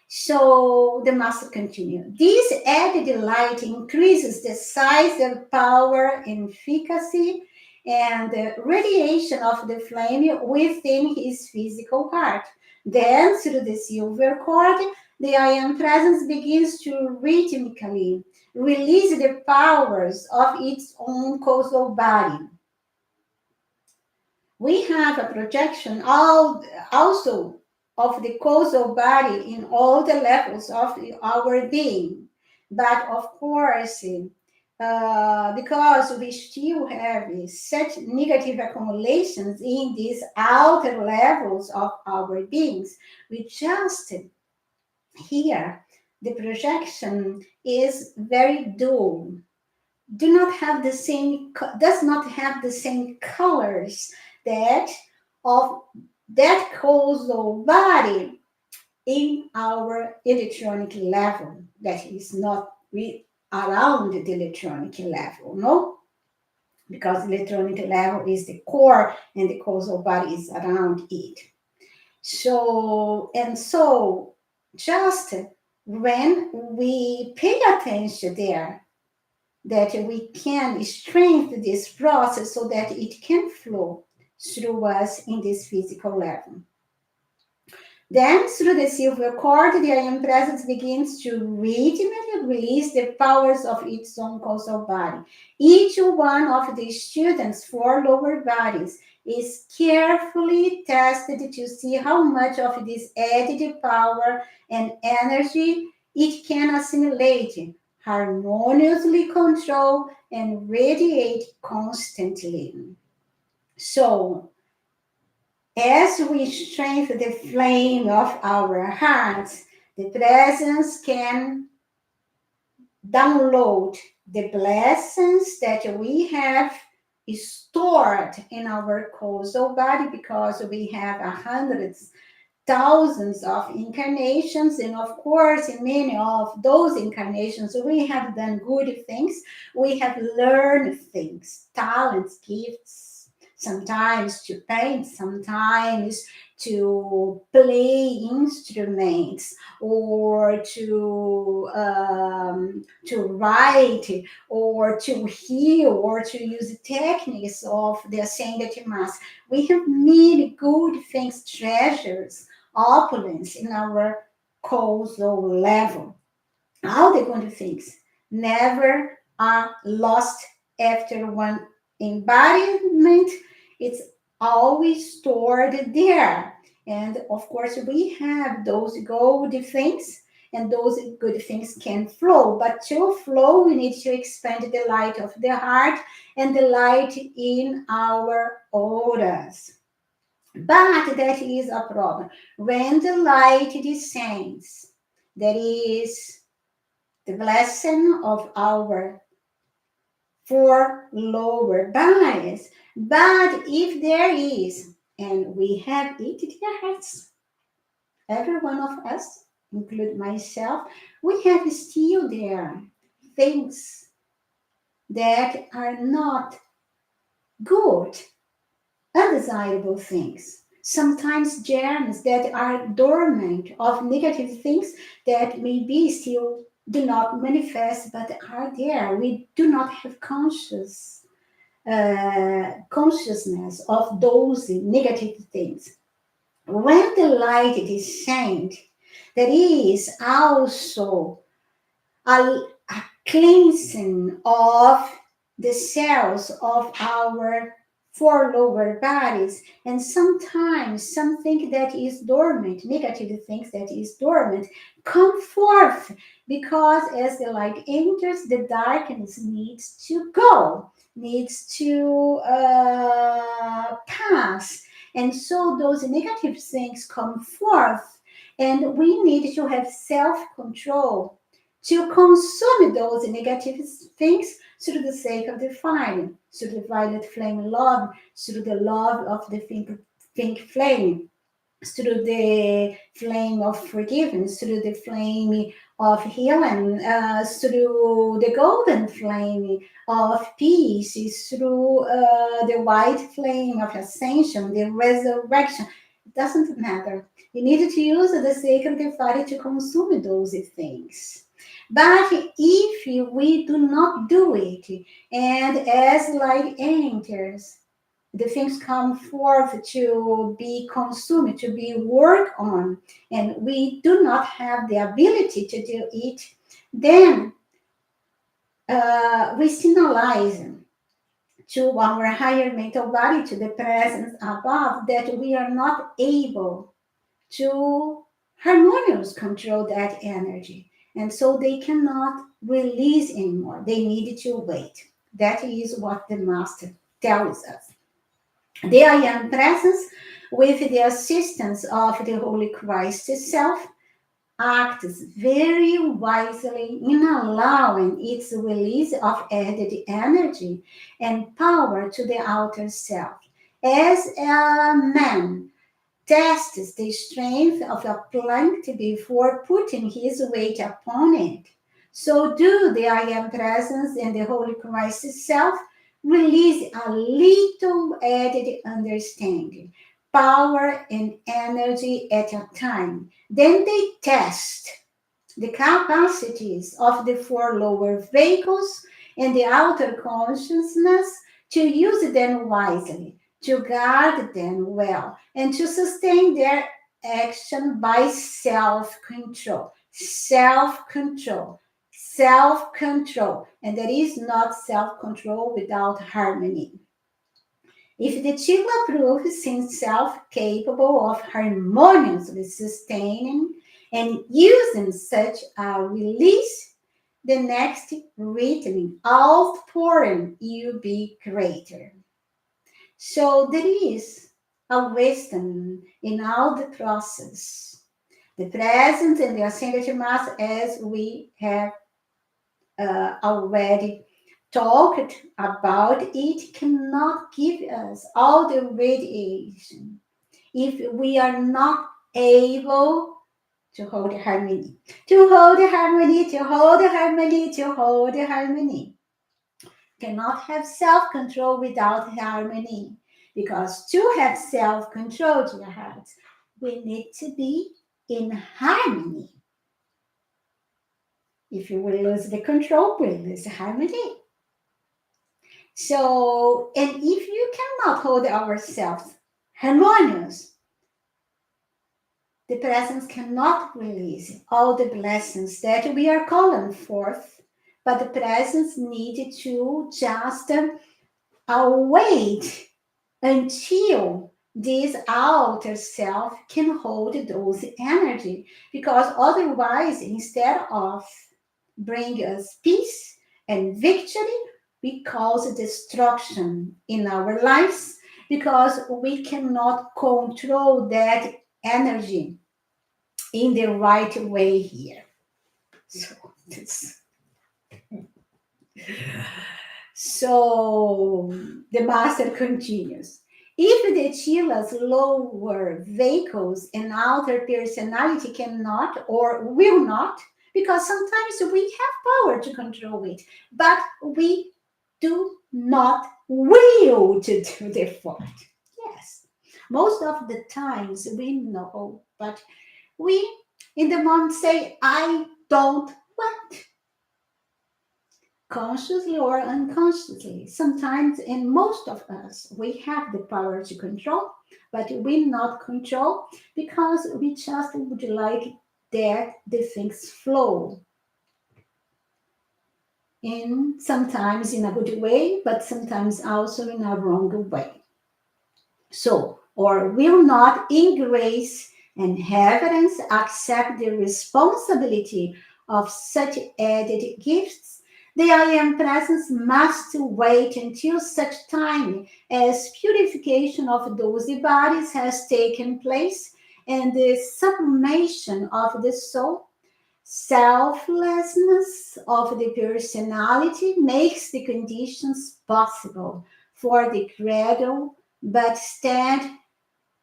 So the master continued. This added light increases the size, the power, and efficacy, and the radiation of the flame within his physical heart. Then, through the silver cord, the I am presence begins to rhythmically release the powers of its own causal body. We have a projection also of the causal body in all the levels of our being. But of course, because we still have such negative accumulations in these outer levels of our beings, we just here the projection is very dull, does not have the same colors that of that causal body in our electronic level, that is not around the electronic level, no? Because electronic level is the core and the causal body is around it. So just when we pay attention there, that we can strengthen this process so that it can flow through us in this physical level. Then, through the silver cord, the I am presence begins to rhythmically release the powers of its own causal body. Each one of the students' four lower bodies is carefully tested to see how much of this added power and energy it can assimilate, harmoniously control, and radiate constantly. So, as we strengthen the flame of our hearts, the presence can download the blessings that we have stored in our causal body, because we have hundreds, thousands of incarnations, and of course in many of those incarnations we have done good things, we have learned things, talents, gifts, sometimes to paint, sometimes to play instruments, or to write, or to heal, or to use techniques of the ascended mass. We have many good things, treasures, opulence in our causal level. All the good things never are lost after one embodiment. It's always stored there. And of course, we have those gold things, and those good things can flow. But to flow, we need to expand the light of the heart and the light in our auras. But that is a problem. When the light descends, there is the blessing of our four lower bodies. But if there is, and we have it there, every one of us, include myself, we have still there things that are not good, undesirable things. Sometimes germs that are dormant of negative things that maybe still do not manifest but are there. We do not have consciousness of those negative things. When the light descends, there is also a cleansing of the cells of our four lower bodies, and sometimes something that is dormant, negative things that is dormant, come forth, because as the light enters, the darkness needs to go, needs to pass, and so those negative things come forth, and we need to have self-control to consume those negative things through the sake of the fire, through the violet flame love, through the love of the pink flame, through the flame of forgiveness, through the flame of healing, through the golden flame of peace, through the white flame of ascension, the resurrection. It doesn't matter. You need to use the sacred fire to consume those things. But if we do not do it, and as light enters, the things come forth to be consumed, to be worked on, and we do not have the ability to do it, then we signalize to our higher mental body, to the presence above, that we are not able to harmonious control that energy. And so they cannot release anymore. They need to wait. That is what the master tells us. The I am presence, with the assistance of the Holy Christ itself, acts very wisely in allowing its release of added energy and power to the outer self. As a man tests the strength of a plank before putting his weight upon it, so do the I Am Presence and the Holy Christ itself release a little added understanding, power, and energy at a time. Then they test the capacities of the four lower vehicles and the outer consciousness to use them wisely, to guard them well, and to sustain their action by self control. Self control. Self control. And there is not self control without harmony. If the chila proves himself capable of harmoniously sustaining and using such a release, the next written outpouring will be greater. So there is a wisdom in all the process. The present and the ascended mass, as we have already talked about, it cannot give us all the radiation if we are not able to hold harmony, to hold harmony, to hold harmony, to hold harmony. Cannot have self-control without harmony, because to have self-control, dear hearts, we need to be in harmony. If you will lose the control, we lose harmony. So, and if you cannot hold ourselves harmonious, the presence cannot release all the blessings that we are calling forth, but the presence needed to just await until this outer self can hold those energy, because otherwise, instead of bring us peace and victory, we cause destruction in our lives, because we cannot control that energy in the right way here. So, so the master continues. If the chila's lower vehicles and outer personality cannot or will not, because sometimes we have power to control it, but we do not will to do the fault. Yes, most of the times we know, but we in the moment say, I don't want, consciously or unconsciously. Sometimes, and most of us, we have the power to control, but we not control because we just would like that the things flow. And sometimes in a good way, but sometimes also in a wrong way. So, or will not in grace and reverence accept the responsibility of such added gifts, the I am presence must wait until such time as purification of those bodies has taken place and the sublimation of the soul. Selflessness of the personality makes the conditions possible for the gradual but steady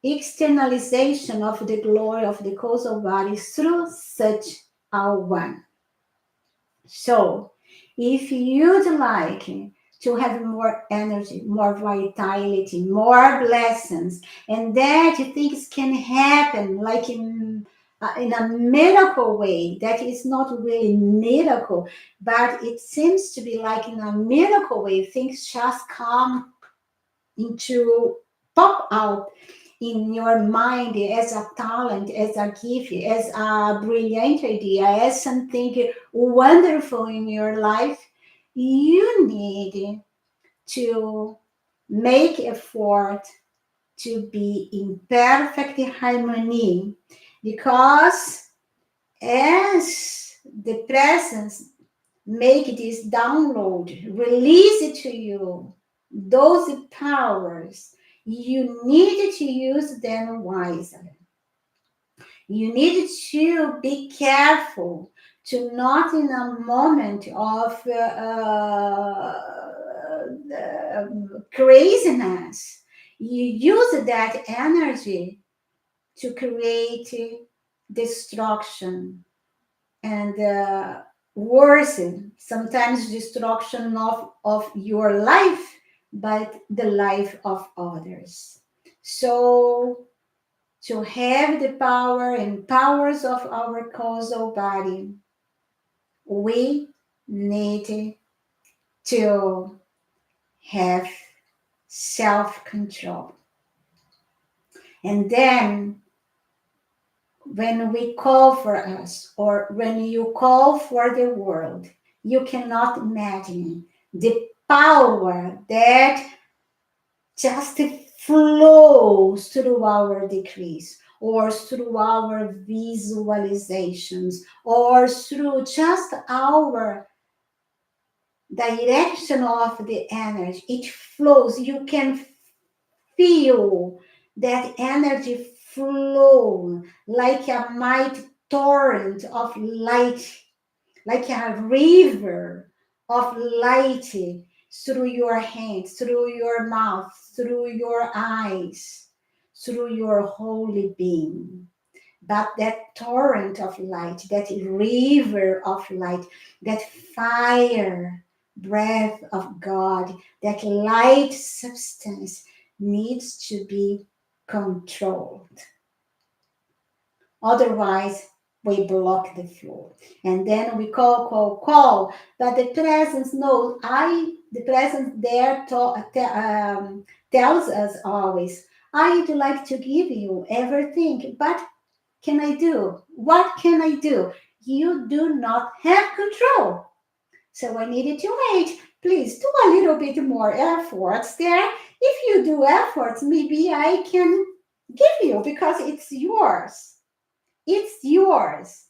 externalization of the glory of the causal body through such a one. So, if you'd like to have more energy, more vitality, more blessings, and that things can happen like in a miracle way, that is not really miracle, but it seems to be like in a miracle way, things just come into pop out in your mind as a talent, as a gift, as a brilliant idea, as something wonderful in your life, you need to make effort to be in perfect harmony, because as the presence make this download, release it to you, those powers, you need to use them wisely. You need to be careful to not in a moment of craziness, you use that energy to create destruction and worsen, sometimes destruction of your life, but the life of others. So to have the power and powers of our causal body, we need to have self-control. And then when we call for us, or when you call for the world, you cannot imagine the power that just flows through our decrees or through our visualizations or through just our direction of the energy. It flows. You can feel that energy flow like a mighty torrent of light, like a river of light through your hands, through your mouth, through your eyes, through your holy being. But that torrent of light, that river of light, that fire breath of God, that light substance needs to be controlled. Otherwise, we block the flow. And then we call. But the presence knows, the presence there tells us always, I'd like to give you everything, but can I do? What can I do? You do not have control. So I needed to wait. Please do a little bit more efforts there. If you do efforts, maybe I can give you because it's yours. It's yours.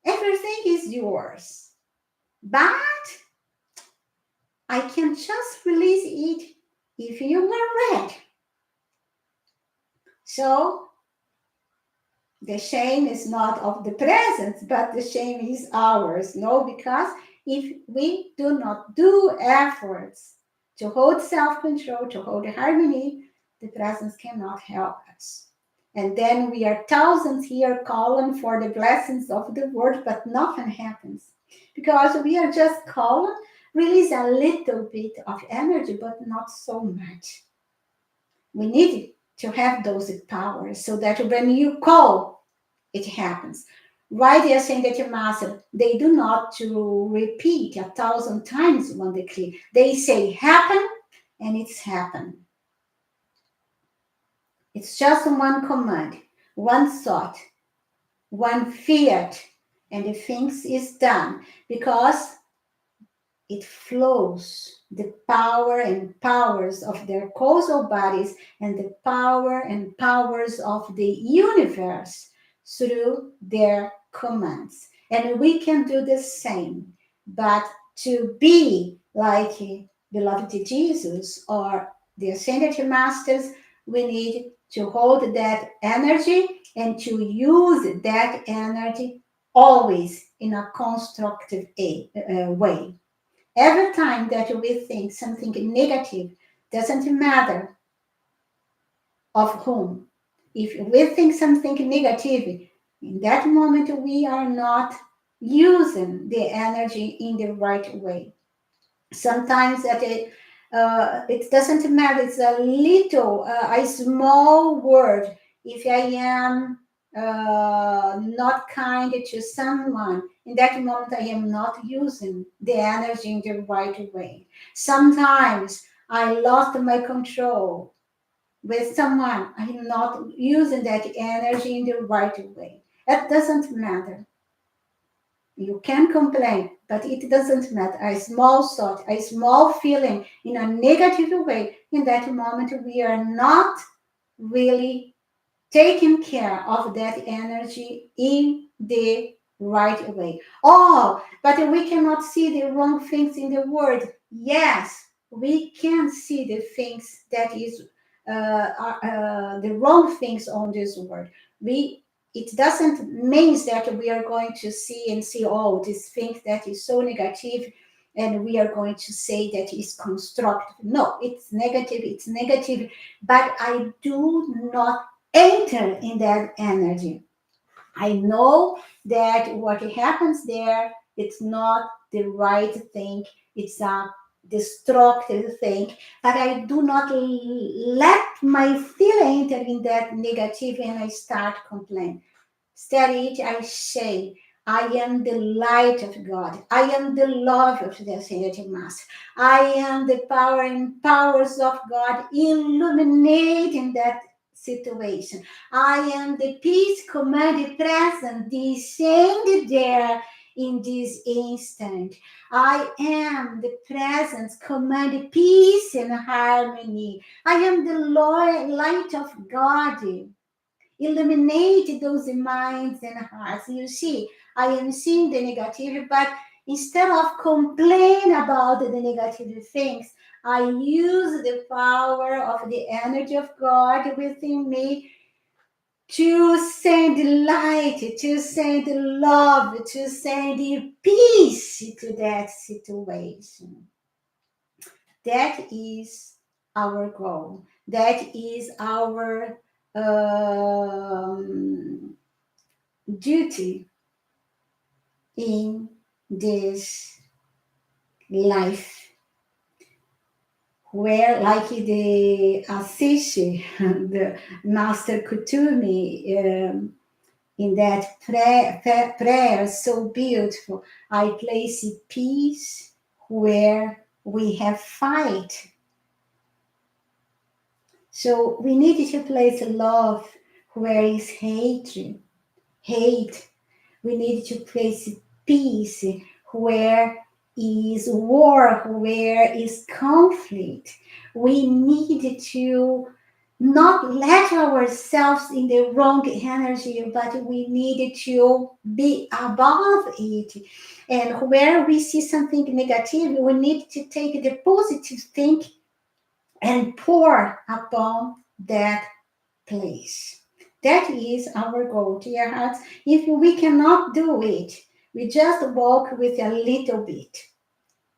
Everything is yours. But I can just release it if you are ready. So the shame is not of the present, but the shame is ours. No, because if we do not do efforts to hold self-control, to hold harmony, the presence cannot help us. And then we are thousands here calling for the blessings of the world, but nothing happens. Because we are just calling, release a little bit of energy, but not so much. We need to have those powers so that when you call, it happens. Why the ascended master? They do not to repeat 1,000 times one decree. They say happen, and it's happened. It's just one command, one thought, one fiat, and the things is done because it flows the power and powers of their causal bodies and the power and powers of the universe through their commands. And we can do the same, but to be like beloved Jesus or the ascended masters, we need to hold that energy and to use that energy always in a constructive way. Every time that we think something negative, doesn't matter of whom. If we think something negative, in that moment we are not using the energy in the right way. Sometimes that it doesn't matter. It's a little, a small word. If I am not kind to someone, in that moment I am not using the energy in the right way. Sometimes I lost my control with someone. I'm not using that energy in the right way. That doesn't matter. You can complain, but it doesn't matter. A small thought, a small feeling in a negative way, in that moment, we are not really taking care of that energy in the right way. Oh, but we cannot see the wrong things in the world. Yes, we can see the things that is the wrong things on this world. It doesn't mean that we are going to see and see, oh, this thing that is so negative, and we are going to say that is constructive. No, it's negative, but I do not enter in that energy. I know that what happens there, it's not the right thing, it's a destructive thing, but I do not let my feeling enter in that negative and I start complaining. Instead, I say, I am the light of God. I am the love of the Ascended Master. I am the power and powers of God illuminating that situation. I am the peace commanded present descended there in this instant. I am the presence, command peace and harmony. I am the light of God. Illuminate those minds and hearts. You see, I am seeing the negative, but instead of complain about the negative things, I use the power of the energy of God within me to send light, to send love, to send peace to that situation. That is our goal. That is our duty in this life, where, like the Assishi, the Master Kutumi, in that prayer, so beautiful, I place peace where we have fight. So we need to place love where is hatred. We need to place peace where is war, where is conflict. We need to not let ourselves in the wrong energy, but we need to be above it. And where we see something negative, we need to take the positive thing and pour upon that place. That is our goal, dear hearts. If we cannot do it, we just walk with a little bit.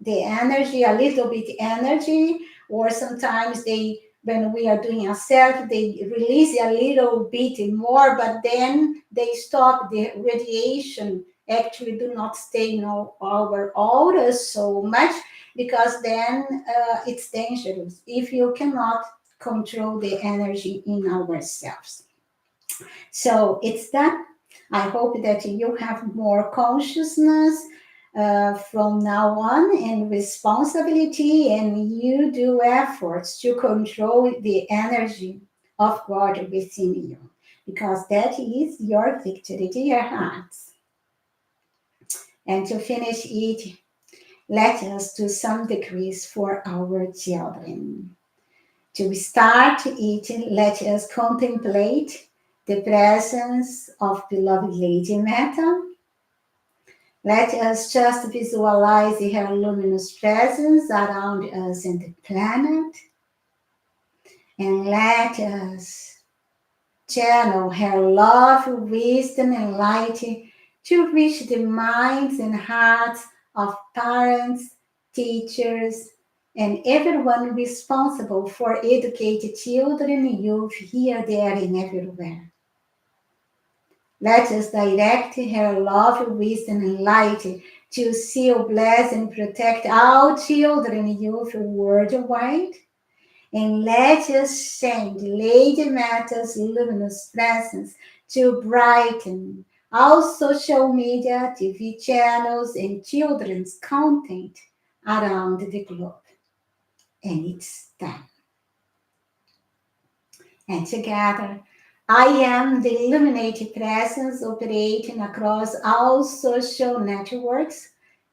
The energy, a little bit energy, or sometimes when we are doing a self, they release a little bit more, but then they stop the radiation. Actually, do not stay in our aura so much, because then it's dangerous if you cannot control the energy in ourselves. So it's that. I hope that you have more consciousness from now on and responsibility, and you do efforts to control the energy of God within you, because that is your victory, dear hearts. And to finish it, let us do some decrees for our children. To start it, let us contemplate the presence of beloved Lady Meta. Let us just visualize her luminous presence around us and the planet. And let us channel her love, wisdom, and light to reach the minds and hearts of parents, teachers, and everyone responsible for educating children and youth here, there, and everywhere. Let us direct her love, wisdom, and light to seal, bless, and protect all children and youth worldwide. And let us send Lady Meta's luminous presence to brighten all social media, TV channels, and children's content around the globe. And it's done. And together, I am the illuminated presence operating across all social networks,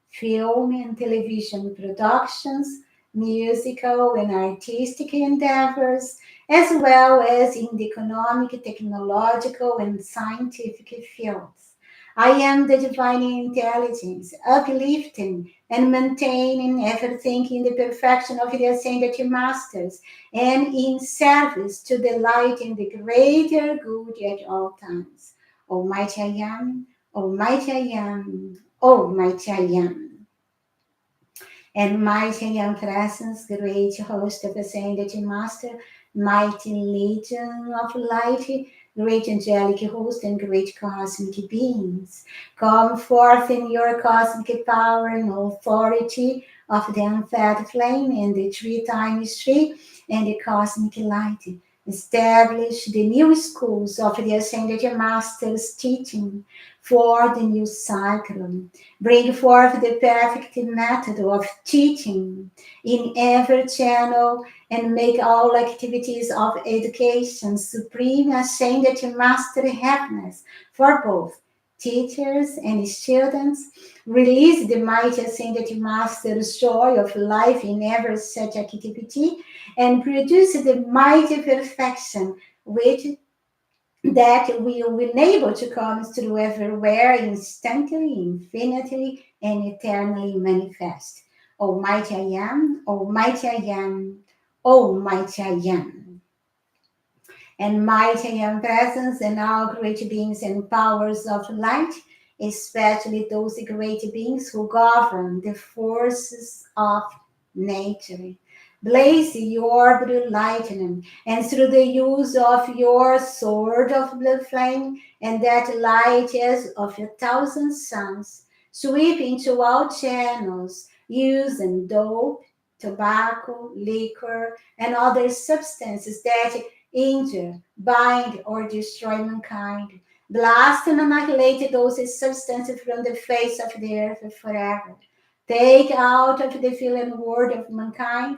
film and television productions, musical and artistic endeavors, as well as in the economic, technological, and scientific fields. I am the divine intelligence, uplifting and maintaining everything in the perfection of the ascended masters, and in service to the light and the greater good at all times. Almighty I am, Almighty I am, Almighty I am. And mighty I am presence, great host of ascended master, mighty legion of light, great angelic host, and great cosmic beings. Come forth in your cosmic power and authority of the unfed flame and the 3 times 3 and the cosmic light. Establish the new schools of the ascended masters' teaching for the new cycle. Bring forth the perfect method of teaching in every channel, and make all activities of education supreme ascended master happiness for both teachers, and students release the mighty ascended master's joy of life in ever such activity and produce the mighty perfection which that will enable to come through everywhere instantly, infinitely, and eternally manifest. Almighty I am, Almighty I am, Almighty I am. And mighty and presence and all great beings and powers of light, especially those great beings who govern the forces of nature. Blaze your blue lightning, and through the use of your sword of blue flame, and that light as of 1,000 suns, sweep into all channels, using dope, tobacco, liquor, and other substances that injure, bind, or destroy mankind. Blast and annihilate those substances from the face of the earth forever. Take out of the feeling world of mankind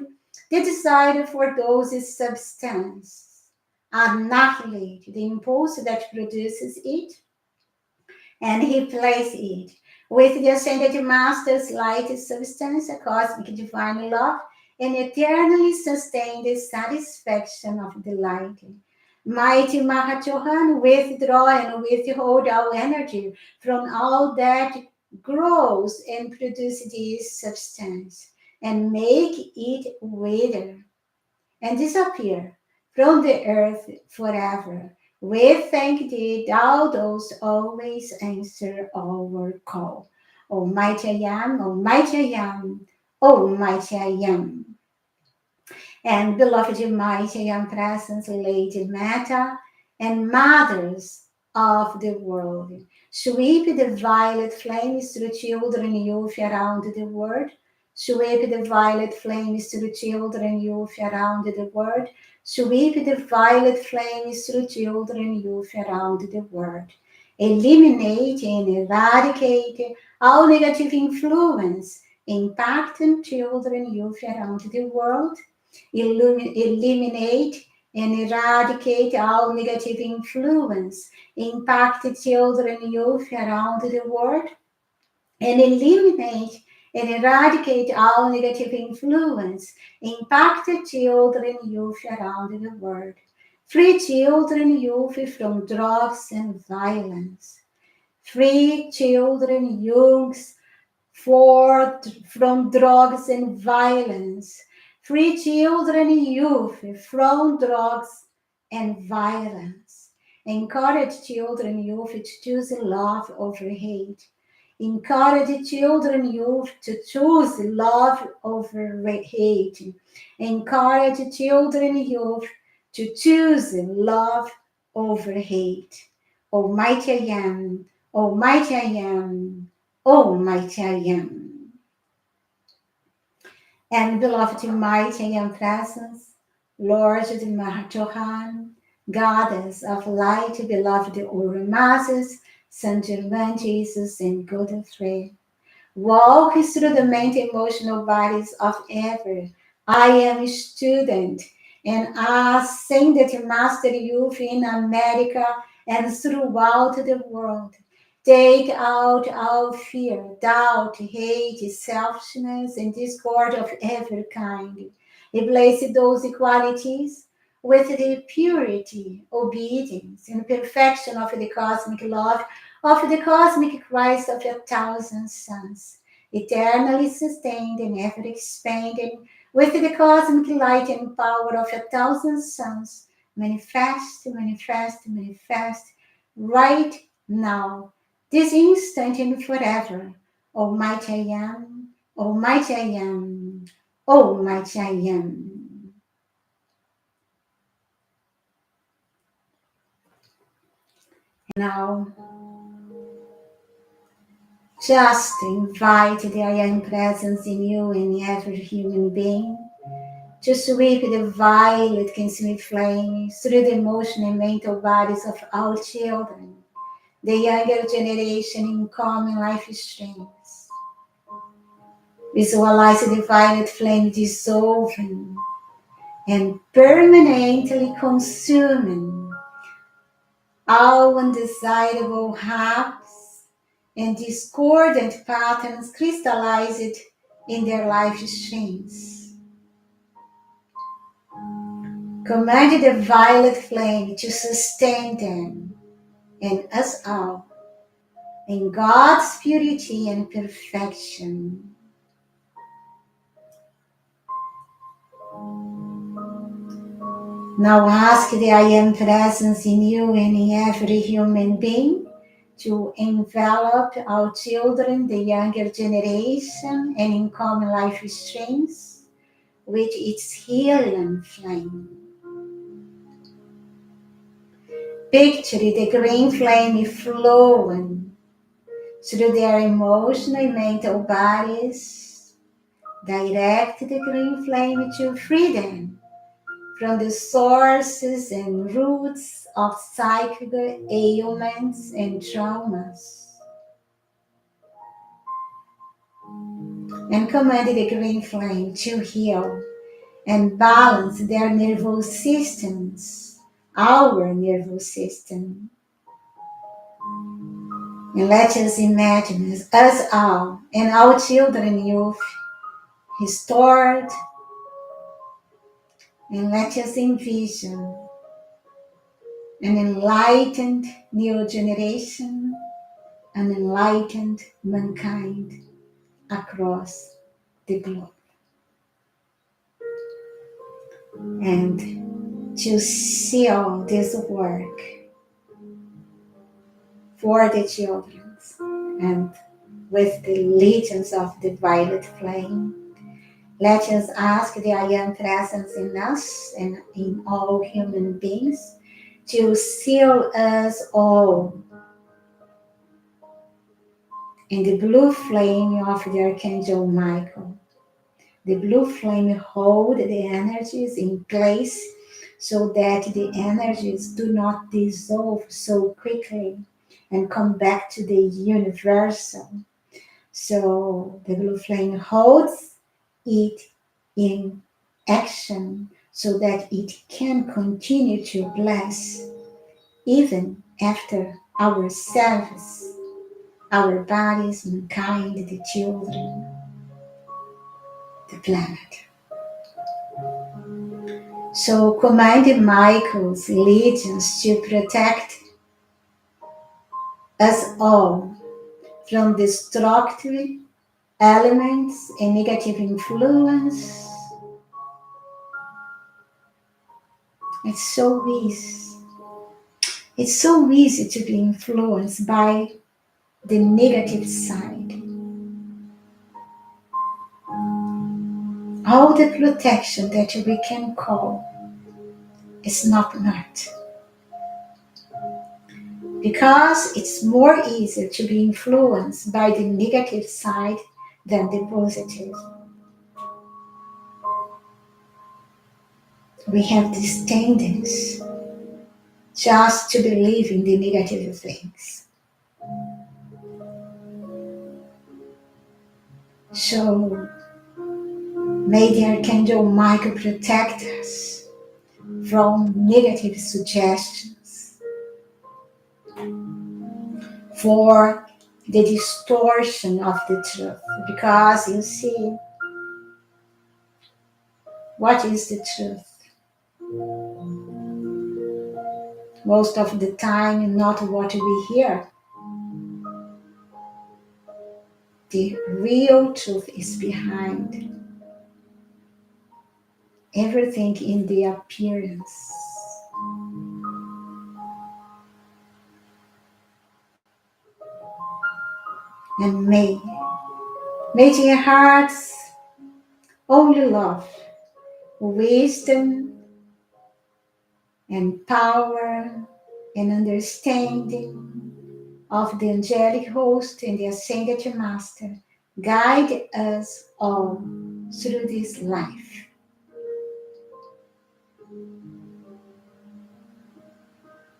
the desire for those substances. Annihilate the impulse that produces it and replace it with the ascended master's light substance, a cosmic divine love, and eternally sustain the satisfaction of the light. Mighty Mahachohan, withdraw and withhold all energy from all that grows and produces this substance, and make it wither and disappear from the earth forever. We thank thee, thou dost always answer our call. Almighty I am, Almighty I am, Almighty I am. And beloved mighty and presence, Lady Meta, and mothers of the world, sweep the violet flames through children youth around the world. Sweep the violet flames through children youth around the world. Sweep the violet flames through children youth around the world. Eliminate and eradicate all negative influence impacting children youth around the world. Eliminate and eradicate all negative influence impact children youth around the world, and eliminate and eradicate all negative influence impact children youth around the world. Free children youth from drugs and violence. Free children youth from drugs and violence. Free children and youth from drugs and violence. Encourage children and youth to choose love over hate. Encourage children and youth to choose love over hate. Encourage children and youth to choose love over hate. Almighty I am, Almighty I am, Almighty I am. And beloved mighty and presence, Lord the Mahachohan, Goddess of light, beloved Urumasis, Saint Germain Jesus, and Godfrey, walk through the mental emotional bodies of every I am student and ascended master youth in America and throughout the world. Take out all fear, doubt, hate, selfishness, and discord of every kind. Replace those qualities with the purity, obedience, and perfection of the cosmic love of the cosmic Christ of 1,000 suns, eternally sustained and ever expanding with the cosmic light and power of 1,000 suns, manifest, manifest, manifest, right now, this instant and forever. Almighty I am, Almighty I am, Almighty I am. Now, just invite the I am presence in you and every human being to sweep the violet consuming flame through the emotional and mental bodies of all children, the younger generation in common life streams. Visualize the violet flame dissolving and permanently consuming all undesirable habits, and discordant patterns crystallized in their life streams. Command the violet flame to sustain them and us all in God's purity and perfection. Now ask the I Am presence in you and in every human being to envelop our children, the younger generation, and in common life streams with its healing flame. Picture the green flame flowing through their emotional and mental bodies. Direct the green flame to free them from the sources and roots of psychic ailments and traumas. And command the green flame to heal and balance their nervous systems, our nervous system. And let us imagine us all and our children and youth restored, and let us envision an enlightened new generation, an enlightened mankind across the globe. And to seal this work for the children and with the legions of the violet flame, let us ask the I Am presence in us and in all human beings to seal us all in the blue flame of the Archangel Michael. The blue flame holds the energies in place so that the energies do not dissolve so quickly and come back to the universal. So the blue flame holds it in action so that it can continue to bless even after ourselves, our bodies, mankind, the children, the planet. So command Michael's legions to protect us all from destructive elements and negative influence. It's so easy. It's so easy to be influenced by the negative side. All the protection that we can call is not met. Because it's more easy to be influenced by the negative side than the positive. We have this tendency just to believe in the negative things. So may the Archangel Michael protect us from negative suggestions, for the distortion of the truth. Because you see, what is the truth? Most of the time, not what we hear. The real truth is behind everything in the appearance. And may their hearts only love, wisdom, and power and understanding of the angelic host and the ascended master guide us all through this life.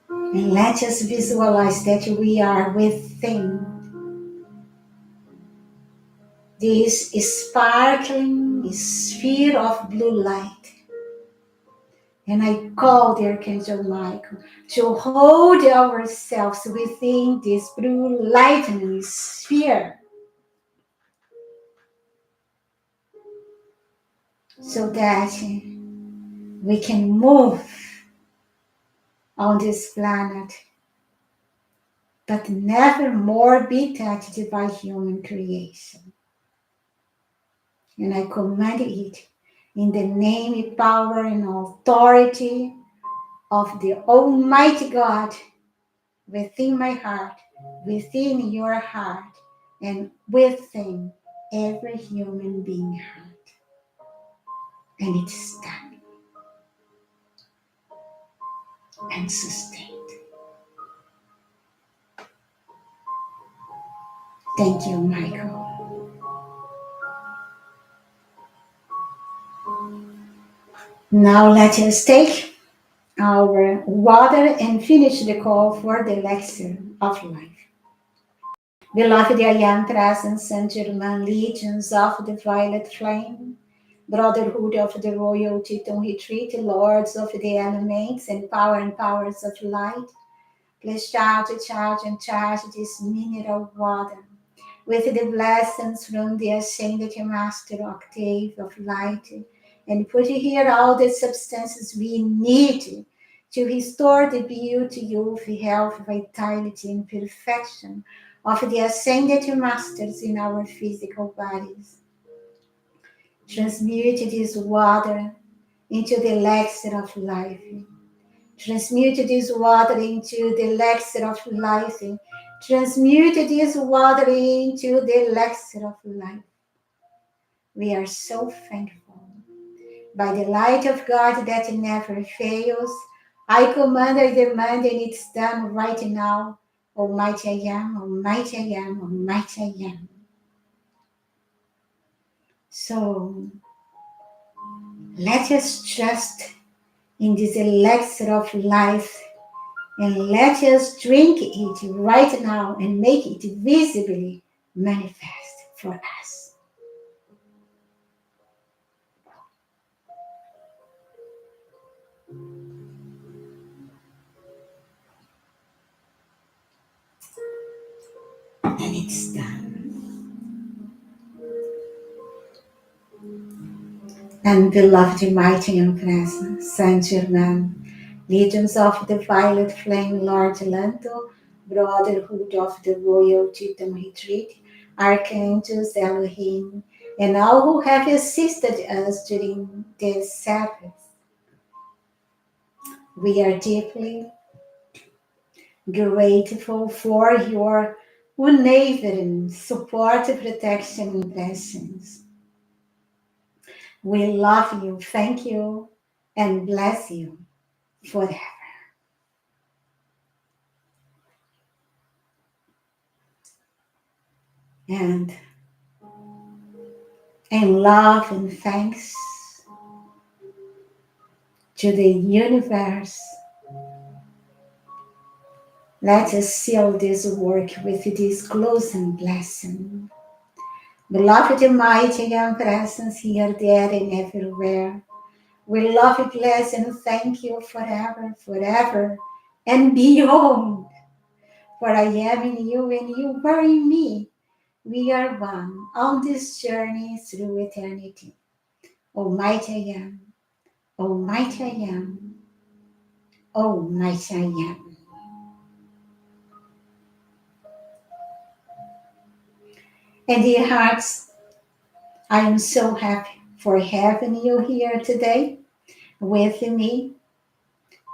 And let us visualize that we are within this sparkling sphere of blue light. And I call the Archangel Michael to hold ourselves within this blue lightning sphere so that we can move on this planet, but never more be touched by human creation. And I command it in the name, power, and authority of the Almighty God within my heart, within your heart, and within every human being heart. And it's done and sustained. Thank you, Michael. Now let us take our water and finish the call for the Elixir of Life. Beloved I am presence, Saint Germain, legions of the violet flame, brotherhood of the royal Teton retreat, lords of the elements and powers of light, please charge and charge this mineral water with the blessings from the ascended master octave of light, and put here all the substances we need to restore the beauty, youth, health, vitality, and perfection of the ascended masters in our physical bodies. Transmute this water into the elixir of life. Transmute this water into the elixir of life. Transmute this water into the elixir of life. We are so thankful. By the light of God that never fails, I command, I demand, and it's done right now. Almighty I am, Almighty I am, Almighty I am. So let us trust in this elixir of life and let us drink it right now and make it visibly manifest for us. And it's done. And beloved, mighty and present, Saint Germain, legions of the violet flame, Lord Lando, brotherhood of the royal Teton retreat, archangels, Elohim, and all who have assisted us during this service. We are deeply grateful for your unwavering support, protection, and blessings. We love you, thank you, and bless you forever. And in love and thanks to the universe, let us seal this work with this closing blessing. Beloved, mighty and presence here, there, and everywhere. We love you, bless, and thank you forever, forever, and beyond. For I am in you, and you are in me. We are one on this journey through eternity. Almighty I am, Almighty I am, Almighty I am. And dear hearts, I am so happy for having you here today with me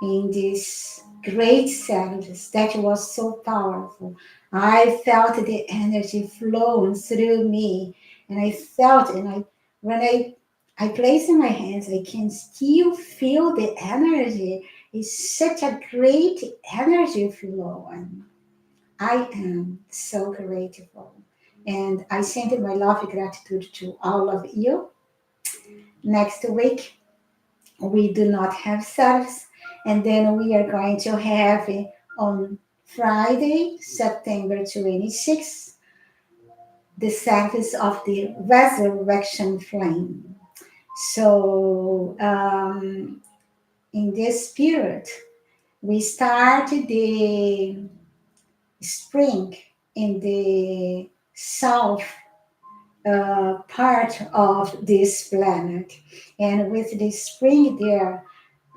in this great service that was so powerful. I felt the energy flowing through me, and I felt, and when I place in my hands, I can still feel the energy. It's such a great energy flow, and I am so grateful. And I send my love and gratitude to all of you. Next week, we do not have service, and then we are going to have on Friday, September 26th, the service of the resurrection flame. So in this period, we start the spring in the south part of this planet. And with the spring there,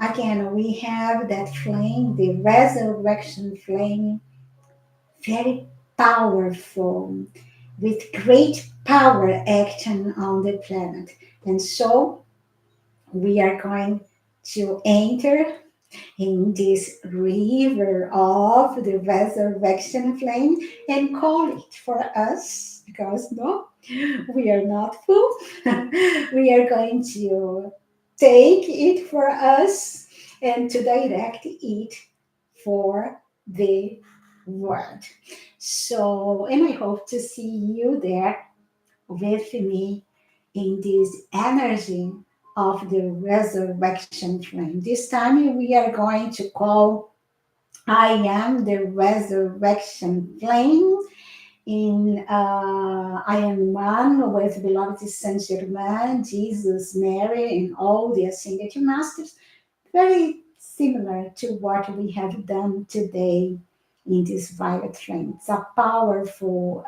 again, we have that flame, the resurrection flame, very powerful, with great power action on the planet. And so we are going to enter in this river of the resurrection flame and call it for us because no, we are not full. We are going to take it for us and to direct it for the world. So, and I hope to see you there with me in this energy of the resurrection flame. This time we are going to call I am the resurrection flame. In I am one with beloved Saint Germain, Jesus, Mary, and all the ascended masters. Very similar to what we have done today in this violet flame. It's a powerful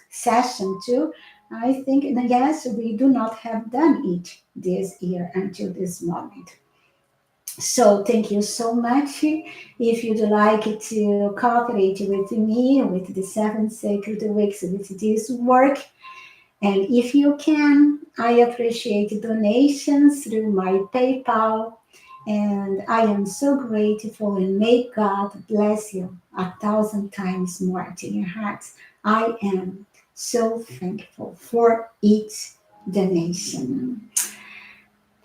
session too. I think, and yes, we do not have done it this year until this moment. So thank you so much. If you'd like to cooperate with me with the 7 sacred weeks with this work, and if you can, I appreciate donations through my PayPal. And I am so grateful and may God bless you 1,000 times more to your hearts. I am so thankful for each donation.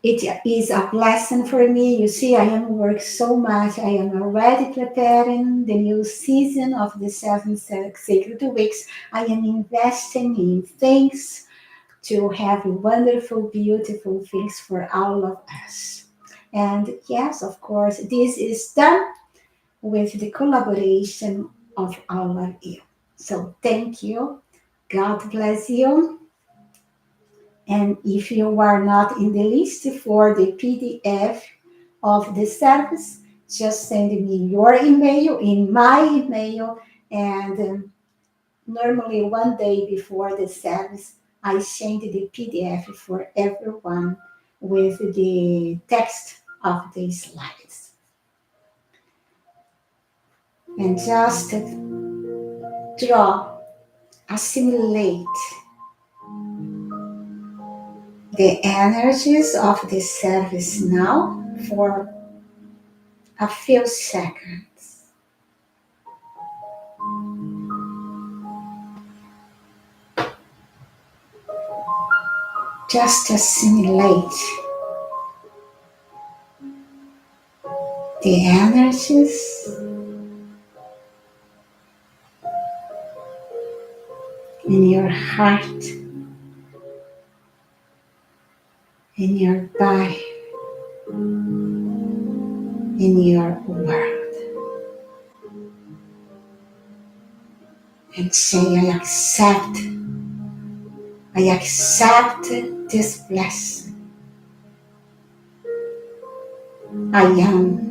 It is a blessing for me. You see, I am work so much. I am already preparing the new season of the 7 sacred weeks. I am investing in things to have wonderful, beautiful things for all of us. And yes, of course, this is done with the collaboration of all of you. So thank you. God bless you. And if you are not in the list for the PDF of the service, just send me your email in my email. And normally, one day before the service, I send the PDF for everyone with the text of the slides. And just draw, assimilate the energies of the service now for a few seconds. Just assimilate the energies in your heart, in your body, in your world. And say, I accept this blessing. I am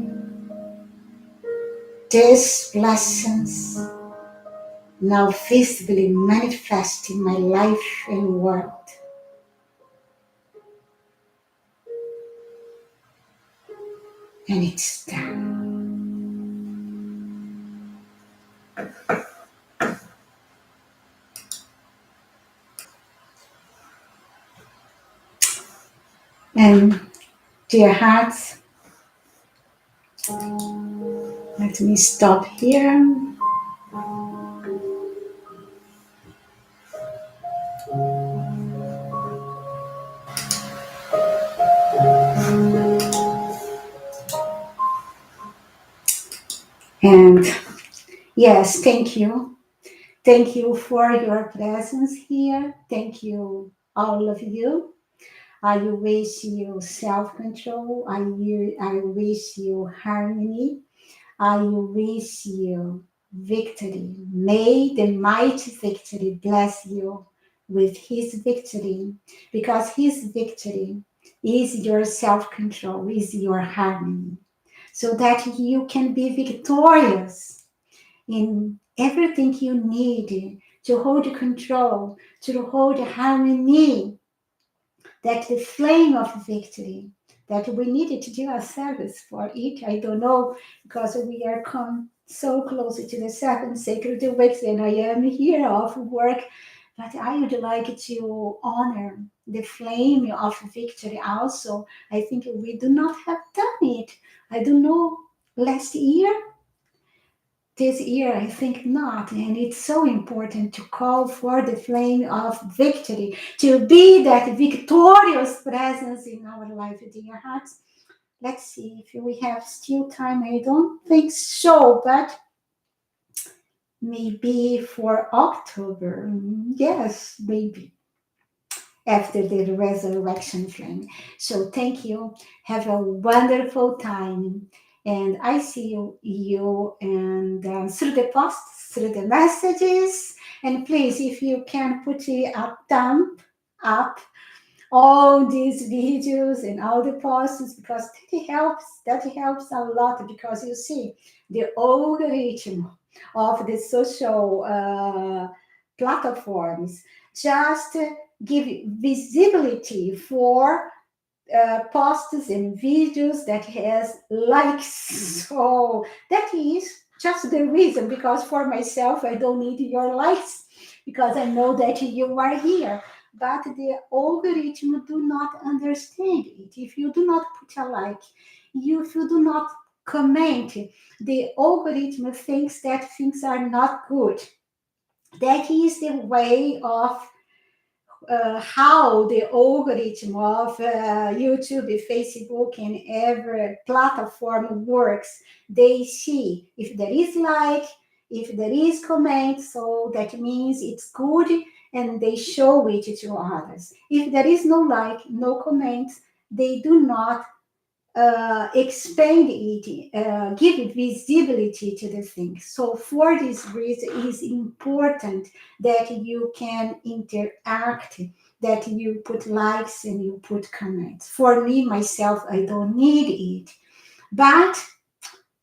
these blessings now visibly manifest in my life and world. And it's done. And dear hearts, let me stop here. And yes, thank you. Thank you for your presence here. Thank you, all of you. I wish you self-control. I wish you harmony. I wish you victory. May the mighty victory bless you with his victory, because his victory is your self-control, is your harmony, so that you can be victorious in everything you need to hold control, to hold harmony, that the flame of victory, that we needed to do a service for it. I don't know, because we are come so close to the seven sacred weeks and I am here off work, but I would like to honor the flame of victory also. I think we do not have done it. I don't know, last year, this year, I think not. And it's so important to call for the flame of victory, to be that victorious presence in our life, dear hearts. Let's see if we have still time. I don't think so, but maybe for October. Yes, maybe after the resurrection flame. So thank you. Have a wonderful time. And I see you and through the posts, through the messages. And please, if you can put it up, thumb up all these videos and all the posts, because that helps a lot, because you see the algorithm of the social platforms just give visibility for posts and videos that has likes. So that is just the reason, because for myself I don't need your likes, because I know that you are here. But the algorithm do not understand it. If you do not put a like, if you do not comment, the algorithm thinks that things are not good. That is the way of how the algorithm of YouTube, Facebook, and every platform works. They see if there is like, if there is comment, so that means it's good, and they show it to others. If there is no like, no comment, they do not expand it, give visibility to the thing. So for this reason, it is important that you can interact, that you put likes and you put comments. For me, myself, I don't need it. But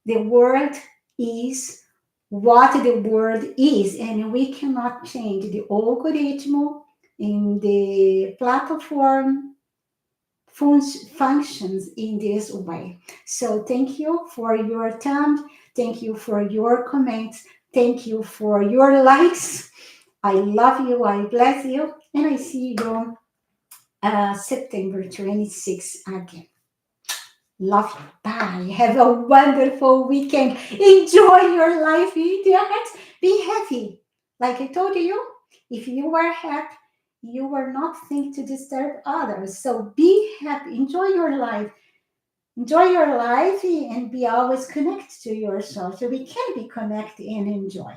the world is what the world is, and we cannot change the algorithm in the platform functions in this way. So thank you for your time. Thank you for your comments. Thank you for your likes. I love you. I bless you. And I see you September 26th again. Love you. Bye. Have a wonderful weekend. Enjoy your life, idiot. Be happy. Like I told you, if you are happy, you will not think to disturb others. So be happy. Enjoy your life. Enjoy your life and be always connected to yourself. So we can be connected and enjoy.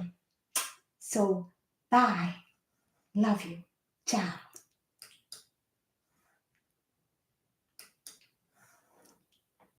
So bye. Love you. Ciao.